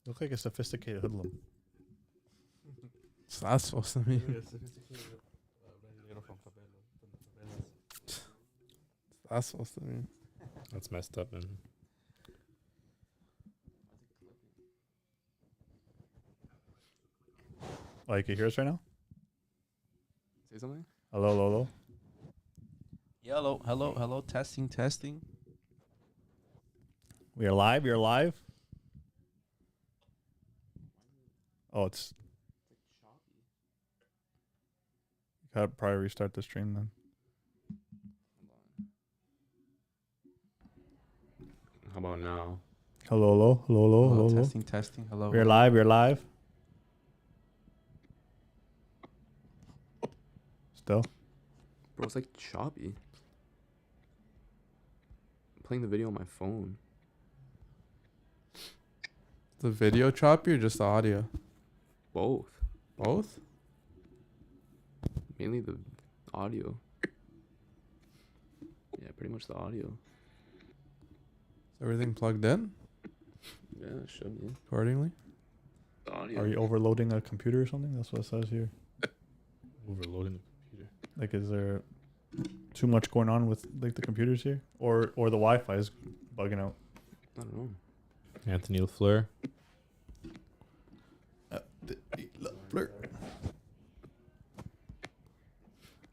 Look like a sophisticated hoodlum. What's that supposed to mean? What's that supposed to mean? That's messed up, man. Oh, you can hear us right now? Say something. Hello, hello, hello. Hello, hello, hello. Testing, testing. We are live. You're live. Oh, it's. You gotta probably restart the stream then. How about now? Hello, hello, hello, hello, hello, hello. Testing, testing. Hello. We're hello. live. We're live. Still. Bro, it's like choppy. I'm playing the video on my phone. The video choppy or just the audio? Both. Both? Mainly the audio. Yeah, pretty much the audio. Is everything plugged in Yeah, it should be. accordingly? The audio. Are you overloading a computer or something? That's what it says here. Overloading the computer. Like, is there too much going on with like the computers here, or the Wi-Fi is bugging out? I don't know. Anthony LaFleur.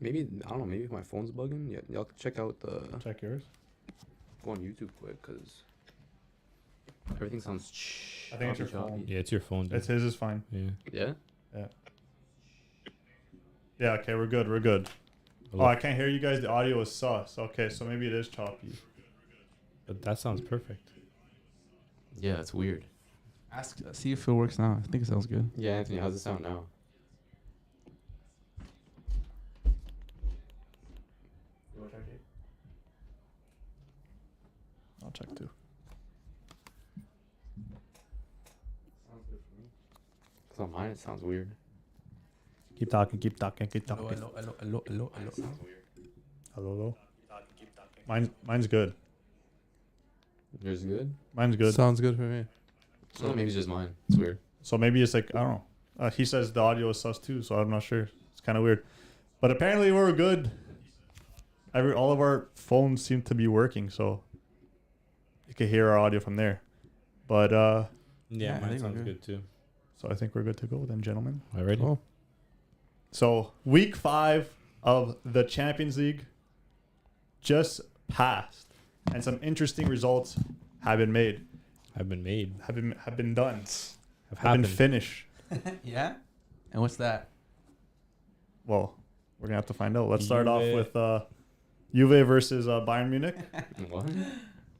Maybe, I don't know, maybe my phone's bugging. Yeah, y'all check out the... Check yours. Go on YouTube quick, because... Everything sounds I think it's your choppy. phone. Yeah, it's your phone. Dude. It's his is fine. Yeah. Yeah? Yeah. Okay, we're good. We're good. Oh, Hello. I can't hear you guys. The audio is sus. Okay, so maybe it is choppy. But that sounds perfect. Yeah, it's weird. Ask, see if it works now. I think it sounds good. Yeah, Anthony, how's it sound now? I'll check too. Sounds good for me. Because on mine, it sounds weird. Keep talking. Keep talking. Keep talking. Hello, hello, hello, hello, hello. Sounds weird. Hello, hello. Mine's good. Yours good? Mine's good. Sounds good for me. So maybe it's just mine. It's weird. So maybe it's like, I don't know. He says the audio is sus too, so I'm not sure. It's kind of weird. But apparently we're good. All of our phones seem to be working, so you can hear our audio from there. But Yeah, Yeah, I mine think we're sounds good. good too. so I think we're good to go then, gentlemen. All right. Cool. So week 5 of the Champions League just passed, and some interesting results have been made, Have been made. have been done, Have have been happened. finished. Yeah? And what's that? Well, we're gonna have to find out. Let's start off Juve. with Juve versus Bayern Munich. What?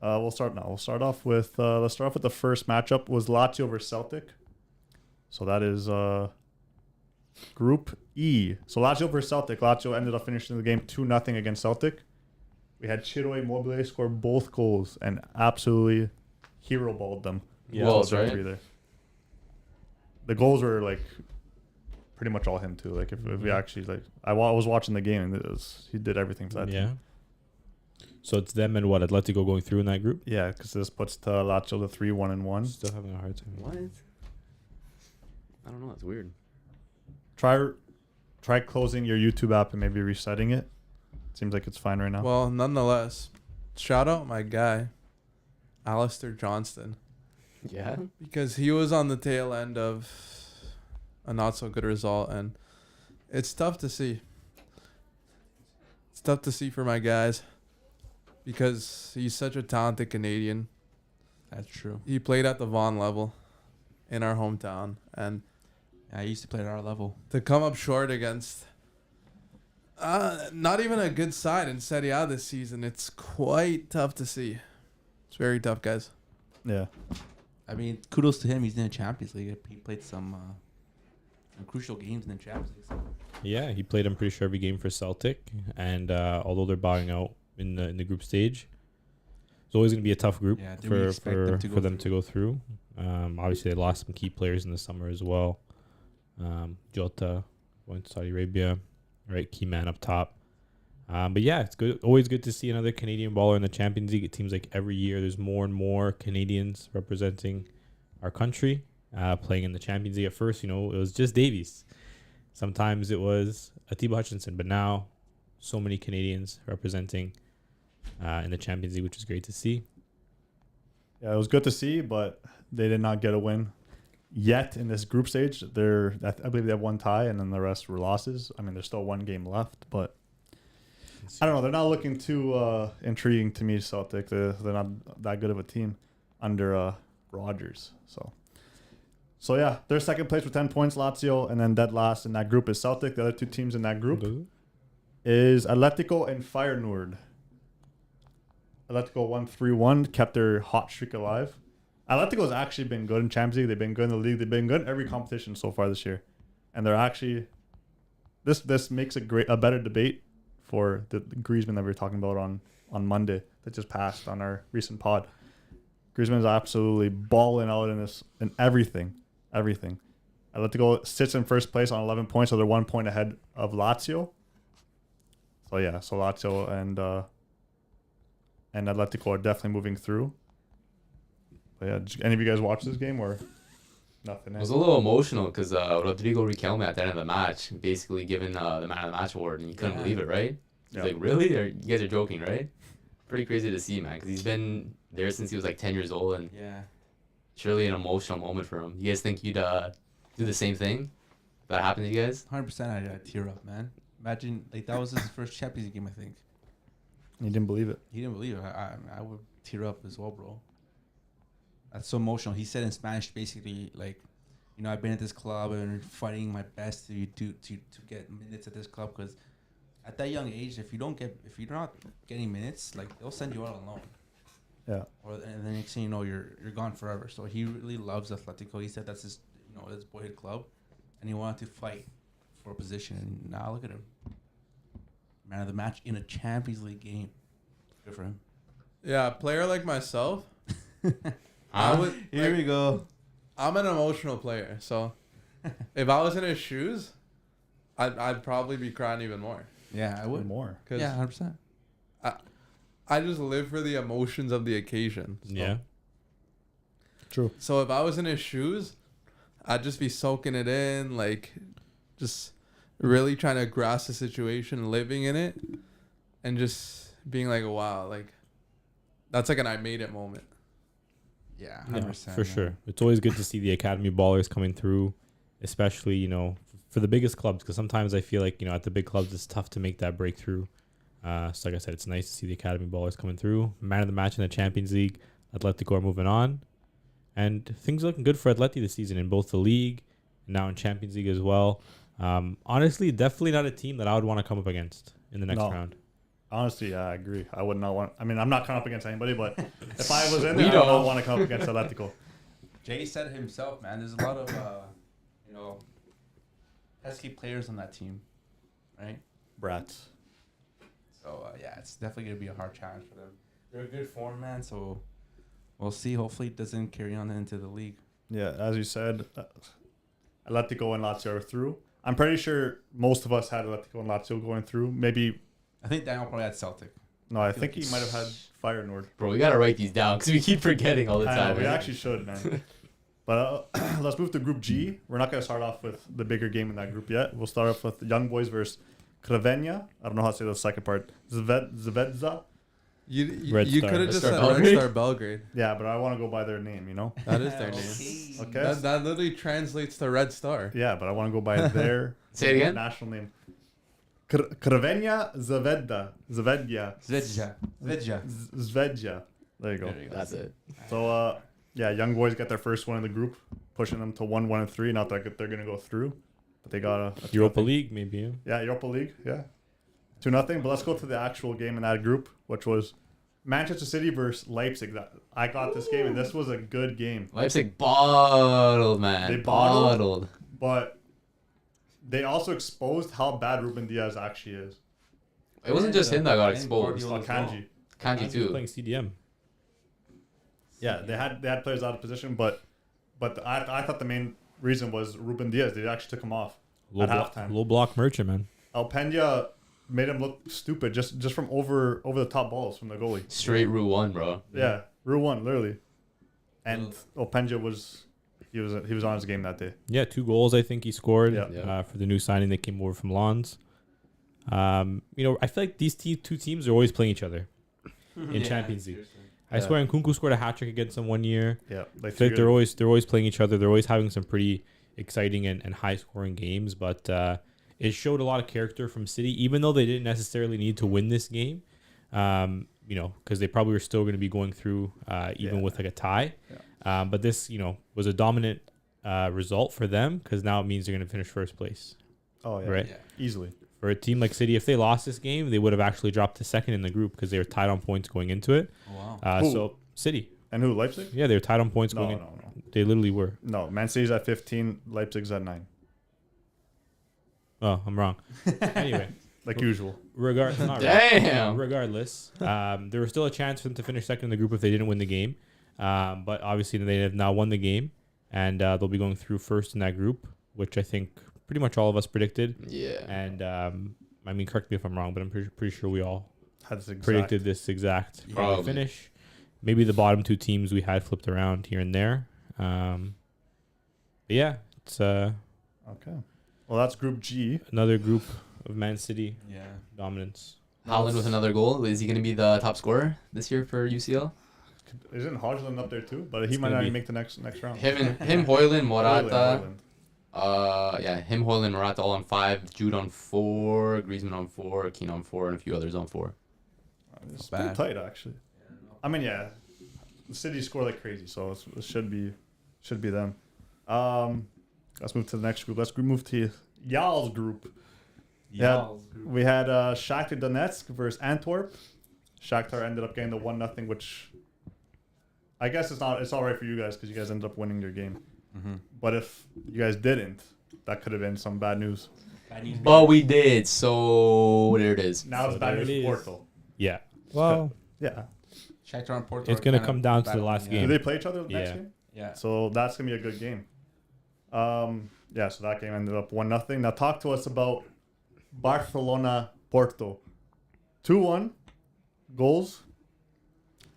We'll start now. We'll start off with let's start off with the first matchup was Lazio versus Celtic. So that is Group E. So Lazio versus Celtic. Lazio ended up finishing the game 2-0 against Celtic. We had Ciro Immobile score both goals and absolutely hero balled them. Yeah. Goals, right? There. The goals were like pretty much all him too. Like if we actually like I was watching the game and he did everything for that team. Yeah. So it's them and what? Atletico going through in that group? Yeah, because this puts to Lazio the 3-1-1. Still having a hard time. What? I don't know. That's weird. Try closing your YouTube app and maybe resetting it. Seems like it's fine right now. Well, nonetheless, shout out my guy, Alistair Johnston, Yeah? because he was on the tail end of a not so good result, and it's tough to see. It's tough to see for my guys because he's such a talented Canadian. That's true. He played at the Vaughan level in our hometown, and I used to play at our level. to come up short against not even a good side in Serie A this season, it's quite tough to see. It's very tough, guys. Yeah. I mean, kudos to him. He's in the Champions League. He played some crucial games in the Champions League. So. Yeah, he played, I'm pretty sure, every game for Celtic. And although they're bowing out in the group stage, it's always going to be a tough group Yeah, do we expect them to go through. Obviously, they lost some key players in the summer as well. Jota going to Saudi Arabia, right? Key man up top. But yeah, it's good. Always good to see another Canadian baller in the Champions League. It seems like every year there's more and more Canadians representing our country. playing in the Champions League. At first, it was just Davies. Sometimes it was Atiba Hutchinson, but now so many Canadians representing in the Champions League, which is great to see. Yeah, it was good to see, but they did not get a win yet in this group stage. I believe they have one tie, and then the rest were losses. I mean, there's still one game left, but I don't know. They're not looking too intriguing to me, Celtic. They're not that good of a team under Rodgers. So yeah, they're second place with 10 points, Lazio, and then dead last in that group is Celtic. The other two teams in that group is Atletico and Feyenoord. Atletico won 3-1, kept their hot streak alive. Atletico's actually been good in Champions League. They've been good in the league. They've been good in every competition so far this year, and they're actually this makes a better debate for the Griezmann that we were talking about on Monday that just passed on our recent pod. Griezmann is absolutely balling out in everything. Atletico sits in first place on 11 points, so they're 1 point ahead of Lazio. So Lazio and Atletico are definitely moving through. But yeah, did any of you guys watch this game or nothing? It was a little emotional because Rodrigo Riquelme at the end of the match basically given the man of the match award, and you couldn't believe it, right? He's like, really? Or, you guys are joking, right? Pretty crazy to see, man, because he's been there since he was like 10 years old, and surely an emotional moment for him. You guys think you'd do the same thing? If that happened to you guys? 100%. I'd tear up, man. Imagine that was his first Champions League game, I think. He didn't believe it. He didn't believe it. I would tear up as well, bro. That's so emotional. He said in Spanish, basically, like, I've been at this club and fighting my best to get minutes at this club, because at that young age, if you're not getting minutes, like, they'll send you out on loan. Yeah. And then next thing you know, you're gone forever. So he really loves Atletico. He said that's his his boyhood club, and he wanted to fight for a position. And now look at him, man of the match in a Champions League game. Good for him. Yeah, a player like myself. Here we go. I'm an emotional player, so if I was in his shoes, I'd probably be crying even more. Yeah, I would more. Yeah, 100%. I just live for the emotions of the occasion. So. Yeah. True. So if I was in his shoes, I'd just be soaking it in, like, just really trying to grasp the situation, living in it, and just being like, wow, like, that's like an I made it moment. Yeah, 100%. Yeah, for sure. It's always good to see the academy ballers coming through, especially, for the biggest clubs, because sometimes I feel like, at the big clubs, it's tough to make that breakthrough. So like I said, it's nice to see the academy ballers coming through. Man of the match in the Champions League, Atletico are moving on. And things are looking good for Atleti this season in both the league and now in Champions League as well. Honestly, definitely not a team that I would want to come up against in the next round. Honestly, yeah, I agree. I would not want. I mean, I'm not coming up against anybody, but if I was in there, I would not want to come up against Atletico. Jay said it himself, man. There's a lot of, pesky players on that team, right? Brats. So, yeah, it's definitely going to be a hard challenge for them. They're a good form, man, so we'll see. Hopefully it doesn't carry on into the league. Yeah, as you said, Atletico and Lazio are through. I'm pretty sure most of us had Atletico and Lazio going through. Maybe... I think Daniel probably had Celtic. No, I think he might have had Feyenoord. Bro, we got to write these down because we keep forgetting all the time. We actually should, man. But let's move to Group G. We're not going to start off with the bigger game in that group yet. We'll start off with Young Boys versus Crvena. I don't know how to say the second part. Zvezda. You Red Star. could have just said Belgrade? Red Star Belgrade. Yeah, but I want to go by their name, That is their name. Okay. That literally translates to Red Star. Yeah, but I want to go by their Say it again? national name. Crvena Zvezda. Zvezda. There you go. That's it. So, Young Boys got their first one in the group, pushing them to 1-3. Not that they're going to go through, but they got a Europa League, maybe. Yeah, Europa League. Yeah. 2-0. But let's go to the actual game in that group, which was Manchester City versus Leipzig. I got this game, and this was a good game. Leipzig bottled, man. They bottled. But they also exposed how bad Ruben Diaz actually is. It wasn't just him that got exposed. Kanji. Kanji too. Playing CDM. Yeah, they had players out of position, but I thought the main reason was Ruben Diaz. They actually took him off at halftime. Low block merchant, man. Openda made him look stupid just from over the top balls from the goalie. Straight Rue 1, bro. Yeah, Rue 1, literally. And Openda was He was on his game that day. Yeah, 2 goals I think he scored Yeah. for the new signing that came over from Lons. I feel like these two teams are always playing each other in Champions League. I swear, Nkunku scored a hat trick against them one year. Yeah, I feel like they're always playing each other. They're always having some pretty exciting and high scoring games. But it showed a lot of character from City, even though they didn't necessarily need to win this game. Because they probably were still going to be going through even with like a tie. Yeah. But this, was a dominant result for them because now it means they're going to finish first place. Oh yeah, right, easily. For a team like City, if they lost this game, they would have actually dropped to second in the group because they were tied on points going into it. Oh, wow. So City. And who, Leipzig? Yeah, they were tied on points going in. No. They literally were. No, Man City's at 15, Leipzig's at 9. Oh, I'm wrong. Anyway. Like usual. Damn. Regardless, there was still a chance for them to finish second in the group if they didn't win the game. But obviously they have now won the game, and they'll be going through first in that group, which I think pretty much all of us predicted. Yeah. And correct me if I'm wrong, but I'm pretty sure we all Had this exact. predicted this exact Probably. finish. Maybe the bottom 2 teams we had flipped around here and there. But yeah, it's Okay. Well, that's Group G. another group of Man City Yeah. dominance. Haaland with another goal. Is he going to be the top scorer this year for UCL? Isn't Hodgson up there too? But he It's might gonna not be- even make the next round. Him, Hoyland, Morata. Hoyland. Him, Hoyland, Morata all on 5. Jude on 4. Griezmann on 4. Keane on 4, and a few others on 4. It's Not pretty bad. tight actually. I mean, yeah, the City score like crazy, so it should be them. Let's move to the next group. Let's move to Y'all's group. Yeah, we had Shakhtar Donetsk versus Antwerp. Shakhtar ended up getting the 1-0, which I guess it's all right for you guys because you guys ended up winning your game. Mm-hmm. But if you guys didn't, that could have been some bad news. But we did, so there it is. Now it's So bad there news it for is. Porto. Yeah. Well, Yeah. Shakhtar and Porto. It's are gonna kind come of down to the battling, last Do game. they play each other next Yeah. game? Yeah. So that's gonna be a good game. So that game ended up 1-0. Now talk to us about Barcelona Porto. 2-1 goals.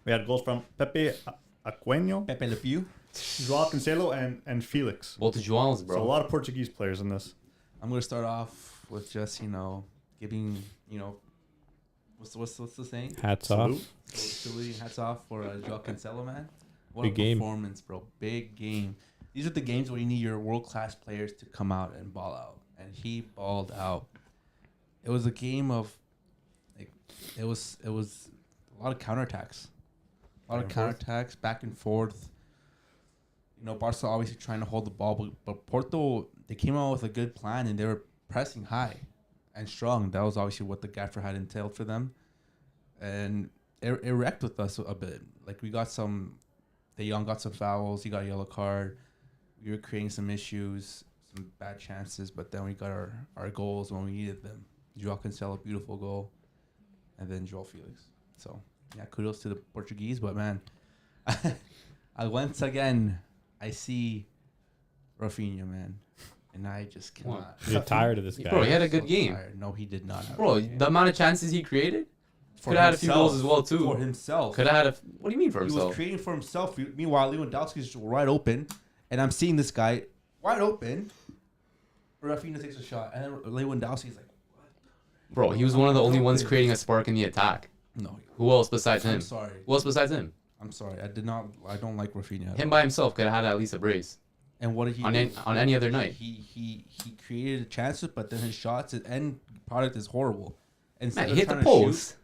We had goals from Pepe Aquino, Pepe Le Pew. Joao Cancelo, and Felix. Both Joao's, bro. So a lot of Portuguese players in this. I'm gonna start off with just giving what's the saying? hats Salute. off. Saluting hats off for Joao Cancelo, man. What Big a game. performance, bro. Big game. These are the games where you need your world class players to come out and ball out, and he balled out. It was a game of it was a lot of counterattacks. Back and forth. Barca obviously trying to hold the ball, but Porto, they came out with a good plan and they were pressing high and strong. That was obviously what the gaffer had entailed for them. And it wrecked with us a bit. Like De Jong got some fouls, he got a yellow card. We were creating some issues, some bad chances, but then we got our goals when we needed them. Joao Cancelo, beautiful goal. And then Joao Felix. So, yeah, kudos to the Portuguese. But, man, once again, I see Rafinha, man. And I just cannot. You're tired of this guy. Bro, he had a I'm good so game. tired. No, he did not. have a Bro, good game. the amount of chances he created. For Could have had a few himself. goals as well, too. For himself. Could have had what do you mean for He was himself? creating for himself. Meanwhile, Lewandowski's wide open. And I'm seeing this guy wide open. Rafinha takes a shot. And then Lewandowski's like, Bro, he was one of the only ones creating a spark in the attack. no. Who else besides I'm him? sorry. Who else besides him? I'm sorry. I don't like Rafinha. at Him all. by himself could have had at least a brace And what did he on do? on any other night. He created chances, but then his shots, his end product is horrible. And Man, he hit the post.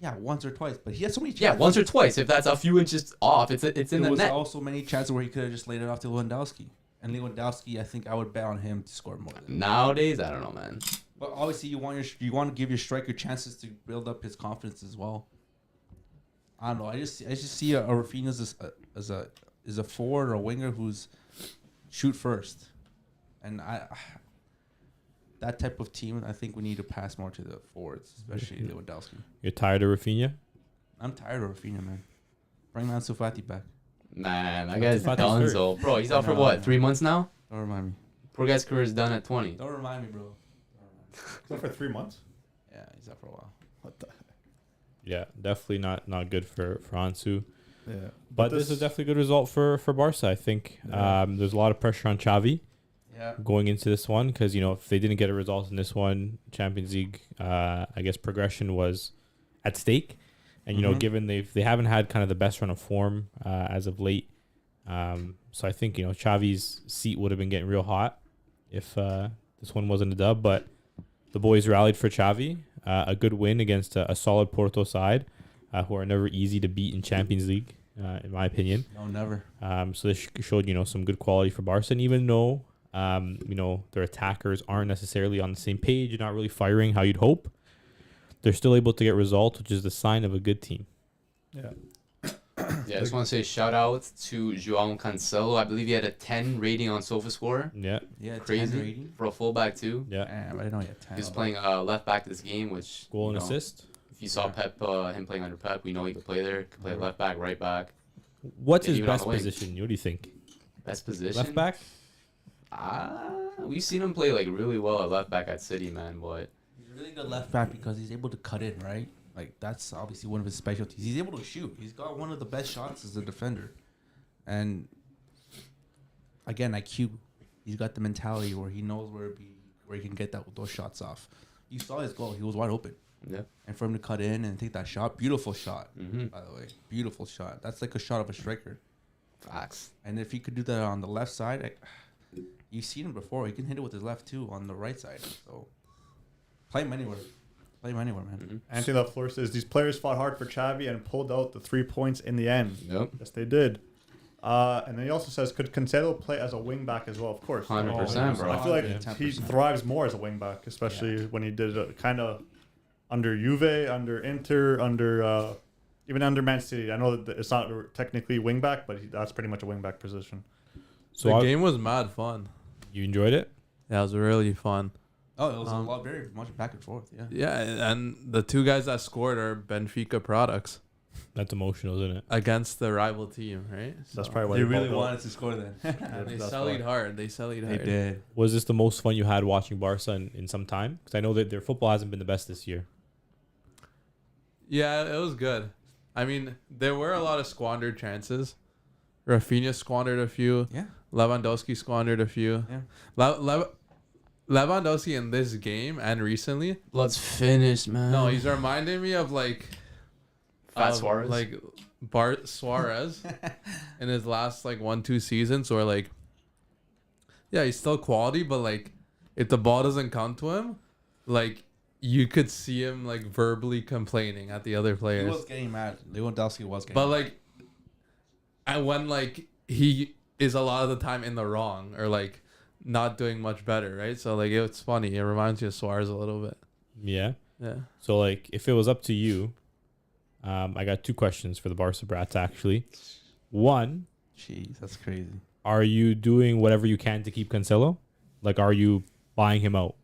Yeah, once or twice, but he had so many chances. Yeah, once or twice. If that's a few inches off, it's in There the was net. also many chances where he could have just laid it off to Lewandowski. And Lewandowski, I think I would bet on him to score more. Nowadays, I don't know, man. But obviously, you want to give your striker chances to build up his confidence as well. I don't know. I just see a Rafinha as a forward or a winger who's shoot first, and that type of team. I think we need to pass more to the forwards, especially Lewandowski. You're tired of Rafinha? I'm tired of Rafinha, man. Bring Ansu Fati back. Man, that guy's Fati's done hurt. so. Bro, he's out for No, what? no. 3 months now? Don't remind me. Poor guy's career is done at 20. Don't remind me, bro. So for 3 months. Yeah, he's out for a while. What the? Yeah, definitely not good for Ansu. Yeah. But this is definitely a good result for Barca. I think there's a lot of pressure on Xavi going into this one because, you know, if they didn't get a result in this one, Champions League, I guess progression was at stake. And, you know, given they haven't had kind of the best run of form as of late. So I think, you know, Xavi's seat would have been getting real hot if this one wasn't a dub. But the boys rallied for Xavi. A good win against a solid Porto side who are never easy to beat in Champions League, in my opinion. No, never. So this showed, you know, some good quality for Barca. And even though, you know, their attackers aren't necessarily on the same page, not really firing how you'd hope, they're still able to get results, which is the sign of a good team. Yeah. Yeah, I just want to say shout out to Joao Cancelo. I believe he had a 10 rating on SofaScore. Yeah. Yeah, 10 Crazy rating. for a fullback too. Yeah. Damn, I didn't know he had 10. He was playing left back this game, which Goal and you know, assist. If you saw him playing under Pep, we know he could play there. Could play left back, right back. What's Yeah, his even on best the wing. position? What do you think? Best position. Left back? We've seen him play like really well at left back at City, man. But He's a really good left back because he's able to cut in, right? Like, that's obviously one of his specialties. He's able to shoot. He's got one of the best shots as a defender. And, again, IQ. He's got the mentality where he knows where he can get those shots off. You saw his goal. He was wide open. yeah, And for him to cut in and take that shot, beautiful shot, mm-hmm. by the way. Beautiful shot. That's like a shot of a striker. Facts. And if he could do that on the left side, you've seen him before. He can hit it with his left, too, on the right side. So, play him anywhere. Play him anywhere, man. Mm-hmm. Anthony LaFleur says these players fought hard for Xavi and pulled out the 3 points in the end. Yep. Yes, they did. And then he also says, could Cancelo play as a wing back as well? Of course. 100%, bro. I feel like Yeah. he 10%. thrives more as a wing back, especially when he did it kind of under Juve, under Inter, under even under Man City. I know that it's not technically wing back, but that's pretty much a wing back position. The game was mad fun. You enjoyed it? Yeah, it was really fun. Oh, it was a lot, very much back and forth, yeah. Yeah, and the two guys that scored are Benfica products That's emotional, isn't it? against the rival team, right? That's So probably why They they really pulled out. wanted to score then. they That's sallied why. hard. They sallied They hard. did. Was this the most fun you had watching Barca in some time? Because I know that their football hasn't been the best this year. Yeah, it was good. I mean, there were a lot of squandered chances. Rafinha squandered a few. Yeah. Lewandowski squandered a few. Yeah. Lewandowski in this game and recently, Blood's finished, man. no, he's reminding me of like Fat Suarez. like Bart Suarez in his last like 1-2 seasons, or like, yeah, he's still quality, but like if the ball doesn't come to him, like you could see him like verbally complaining at the other He players. was getting mad. Lewandowski was getting But mad. like, and when like he is a lot of the time in the wrong or like not doing much better, right? So like it's funny. It reminds you of Suarez a little bit. Yeah. Yeah. So, like, if it was up to you, I got 2 questions for the Barca brats, actually. One, Jeez, that's crazy. are you doing whatever you can to keep Cancelo? Like, are you buying him out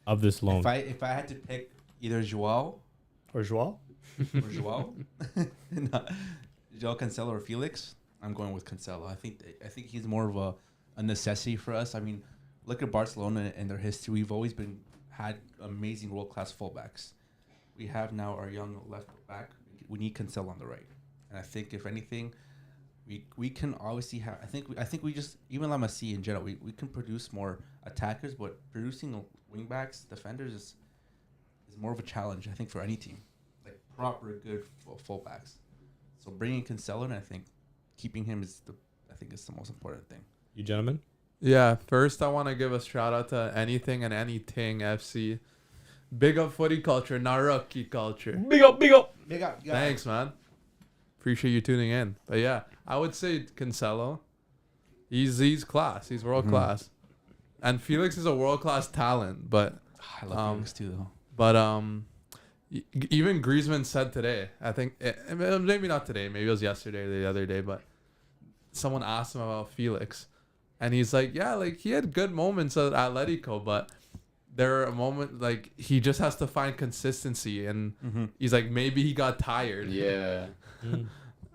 of this loan? If I had to pick either Joao Or Joao? or Joao, no, Joao Cancelo or Felix, I'm going with Cancelo. I think he's more of a necessity for us. I mean, look at Barcelona and their history. We've always had amazing world class fullbacks. We have now our young left back. We need Cancelo on the right, and I think if anything, we can obviously have. I think we just, even La Masia in general, we can produce more attackers, but producing wing backs, defenders is more of a challenge. I think for any team, like proper good fullbacks. So bringing Cancelo in, I think keeping him is the most important thing. You gentlemen? Yeah. First, I want to give a shout out to Anything and Anything FC. Big up footy culture, not rookie culture. Big up, big up. Big up, Thanks, man. Appreciate you tuning in. But yeah, I would say Cancelo. He's class. He's world class. And Felix is a world class talent. But I love Felix too, though. But even Griezmann said today, I think maybe not today, maybe it was yesterday or the other day, but someone asked him about Felix, and he's like, yeah, like he had good moments at Atletico, but there are a moment like he just has to find consistency, and he's like, maybe he got tired. Yeah.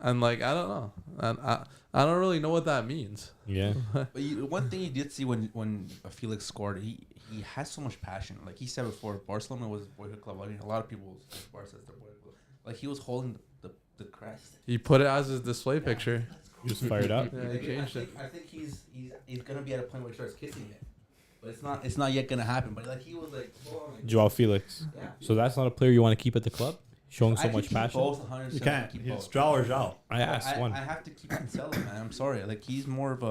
And like I don't know, and I don't really know what that means. Yeah. But one thing you did see when Felix scored, he has so much passion. Like he said before, Barcelona was his boyhood club. I mean, a lot of people Barca says their boyhood club. Like he was holding the the crest. He put it as his display picture. He was fired up. Yeah, he changed it. I think he's gonna be at a point where he starts kissing it, but it's not yet gonna happen. But like he was like, oh, like Joao Felix. yeah. So that's not a player you want to keep at the club? Showing so I much keep passion? Both 100%. You can't. Keep It's both. Joao or Joao. I asked one. I have to keep Cancelo, man. I'm sorry. Like he's more of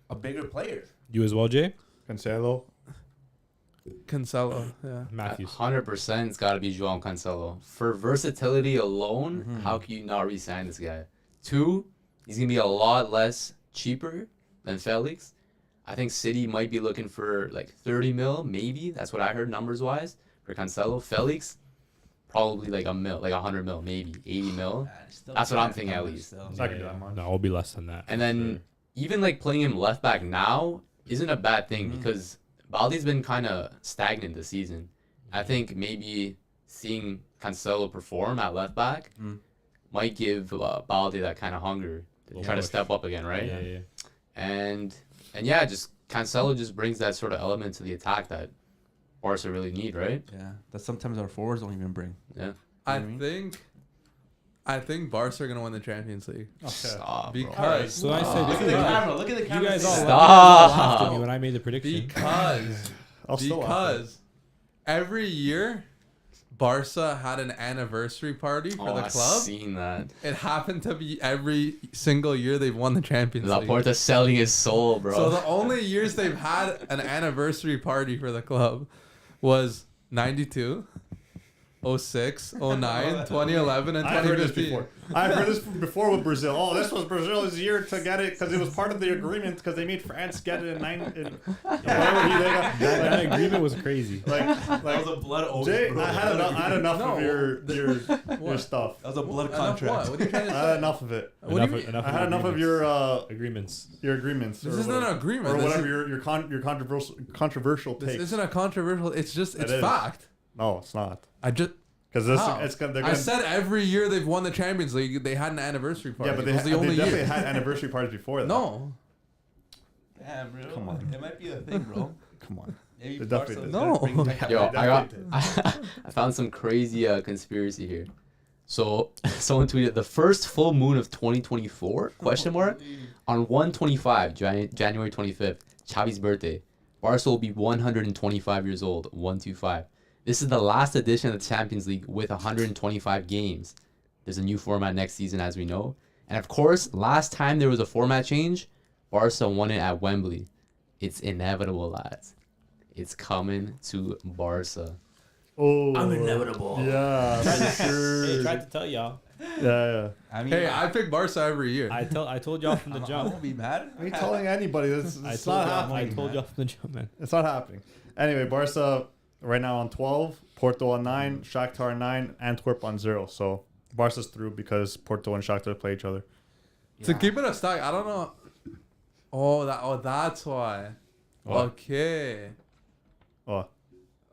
a bigger player. You as well, Jay? Cancelo. Cancelo. Yeah. Matthews. 100%, it's got to be Joao Cancelo. For versatility alone, Mhm. how can you not re-sign this guy? 2, he's gonna be a lot less cheaper than Felix. I think City might be looking for like 30 mil, maybe. That's what I heard numbers wise for Cancelo. Felix, probably like a mil, like 100 mil, maybe 80 mil. That's what I'm thinking at least. It's not gonna do that much. No, it'll be less than that. And then even like playing him left back now isn't a bad thing because Baldi's been kind of stagnant this season. I think maybe seeing Cancelo perform at left back might give Baldi that kind of hunger to Little try to push. step up again, right? Yeah. And yeah, just Cancelo just brings that sort of element to the attack that Barca really need, right? Yeah, that sometimes our forwards don't even bring. Yeah. I what I mean? think Barca are gonna win the Champions League Stop, bro. because So I said, Look at the camera. Look at the camera. you guys all Stop. laughed at me when I made the prediction. I'll still laugh. because every year Barca had an anniversary party for the I've club. seen that. It happened to be every single year they've won the Champions League. Laporta selling his soul, bro. So the only years they've had an anniversary party for the club was 92, 06, 09, 2011, and I've heard this 2015. before. I've heard this before with Brazil. Oh, this was Brazil's year to get it because it was part of the agreement because they made France get it in That agreement was crazy. That was a blood oath, Jay, bro. I had enough No, of your What? stuff. That was a blood Enough contract. What? What are you trying to I say? had enough of it. What do you mean? I had enough of your agreements. agreements. This or isn't whatever. an agreement. Or This whatever your controversial This takes. isn't a controversial. It's just It it's is. fact. No, it's not. I just Because this How? it's gonna. They're I gonna said every year they've won the Champions League, they had an anniversary party. yeah, but it was the only they definitely year. had anniversary parties before that. No, Damn, bro. Come on. It might be a thing, bro. Come on. Maybe They definitely Barca's did. No. gonna bring back- Yo, They I got. definitely did. I found some crazy conspiracy here. So someone tweeted the first full moon of 2024 question mark on 125 January 25th, Xavi's birthday. Barca will be 125 years old. 125. This is the last edition of the Champions League with 125 games. There's a new format next season, as we know, and of course, last time there was a format change, Barca won it at Wembley. It's inevitable, lads. It's coming to Barca. Oh, I'm inevitable. Yeah, for sure. Hey, tried to tell y'all. Yeah. I mean, hey, I pick Barca every year. I told y'all from the I jump. won't be mad. I ain't telling anybody. This I it's told not y'all. I happening. told y'all from the jump, man. It's not happening. Anyway, Barca right now on 12, Porto on 9, Shakhtar 9, Antwerp on 0. So Barca's through because Porto and Shakhtar play each other. To keep it a stack, I don't know. That's why. What? Okay. Oh,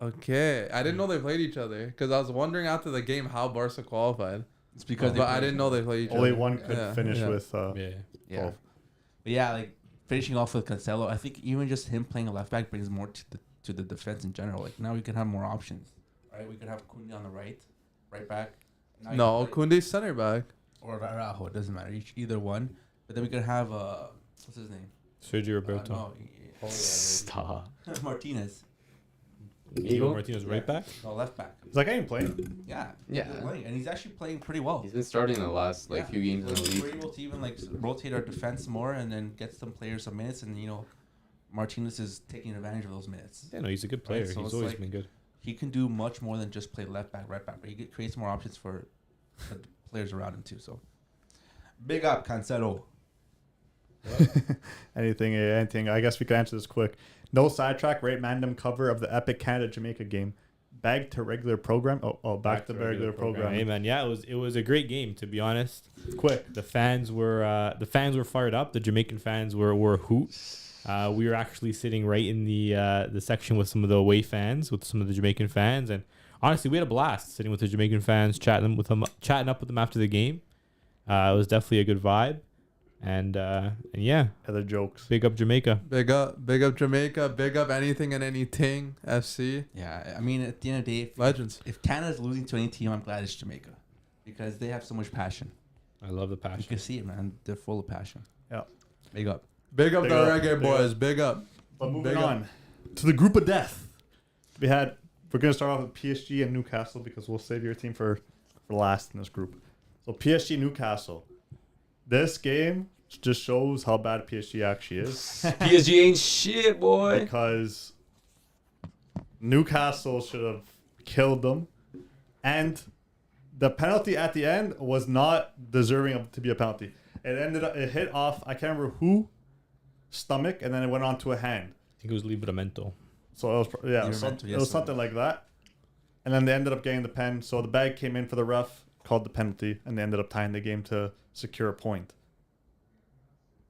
Okay. I didn't know they played each other because I was wondering after the game how Barca qualified. It's because But I didn't know they played each only other. one could Yeah, finish yeah. with. Yeah. Yeah. 12. But yeah, like finishing off with Cancelo, I think even just him playing a left back brings more to the defense in general. Like now we can have more options, right? We could have Kunde on the right back. Now you No, can Kunde's center back. or Araujo, it doesn't matter. Either one. But then we could have what's his name? Sergio Roberto. No, Stop. Martinez. Diego Martinez right back. No, left back. It's like I ain't playing. Yeah. Yeah. he's playing, and he's actually playing pretty well. He's been starting the last Yeah. few games in the We're league. able to even like rotate our defense more and then get some players some minutes, and Martinez is taking advantage of those minutes. Yeah, no, he's a good player. Right, so He's it's always like- been good. He can do much more than just play left back, right back, but he creates more options for the players around him too. So, big up Cancelo. Anything. I guess we could answer this quick. No sidetrack, rate random cover of the epic Canada Jamaica game. Back to regular program. Oh, back to regular program. Hey man, yeah, it was a great game to be honest. Quick. The fans were fired up. The Jamaican fans were a hoot. We were actually sitting right in the section with some of the away fans, with some of the Jamaican fans, and honestly, we had a blast sitting with the Jamaican fans, chatting up with them after the game. It was definitely a good vibe, and yeah, Other jokes. big up Jamaica. Big up Jamaica. Big up anything and anything. FC Yeah, I mean, at the end of the day, legends. if Canada's losing to any team, I'm glad it's Jamaica because they have so much passion. I love the You passion. can see it, man. They're full of passion. Yeah. Big up. Big up Big the up, reggae big boys. up. Big up. But moving Big up. on to the group of death. We're gonna start off with PSG and Newcastle because we'll save your team for last in this group. So PSG Newcastle. This game just shows how bad PSG actually is PSG ain't shit, boy. because Newcastle should have killed them, and the penalty at the end was not deserving of to be a penalty. It hit off, I can't remember who, stomach, and then it went on to a hand. I think it was Livramento. So it was, yeah, Livramento, it yes, was it something like that. And then they ended up getting the pen. So the bag came in for the ref, called the penalty, and they ended up tying the game to secure a point.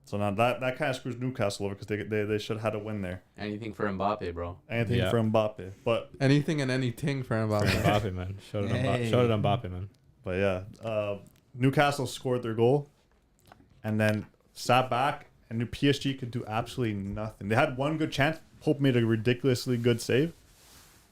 So now that kind of screws Newcastle over because they should have had a win there. Anything for Mbappe, bro. Anything Yeah. for Mbappe, but Anything and anything for Mbappe. Mbappe, man. Shout out Mbappe, man. yeah, Newcastle scored their goal, and then sat back, and PSG could do absolutely nothing. They had one good chance. Pope made a ridiculously good save,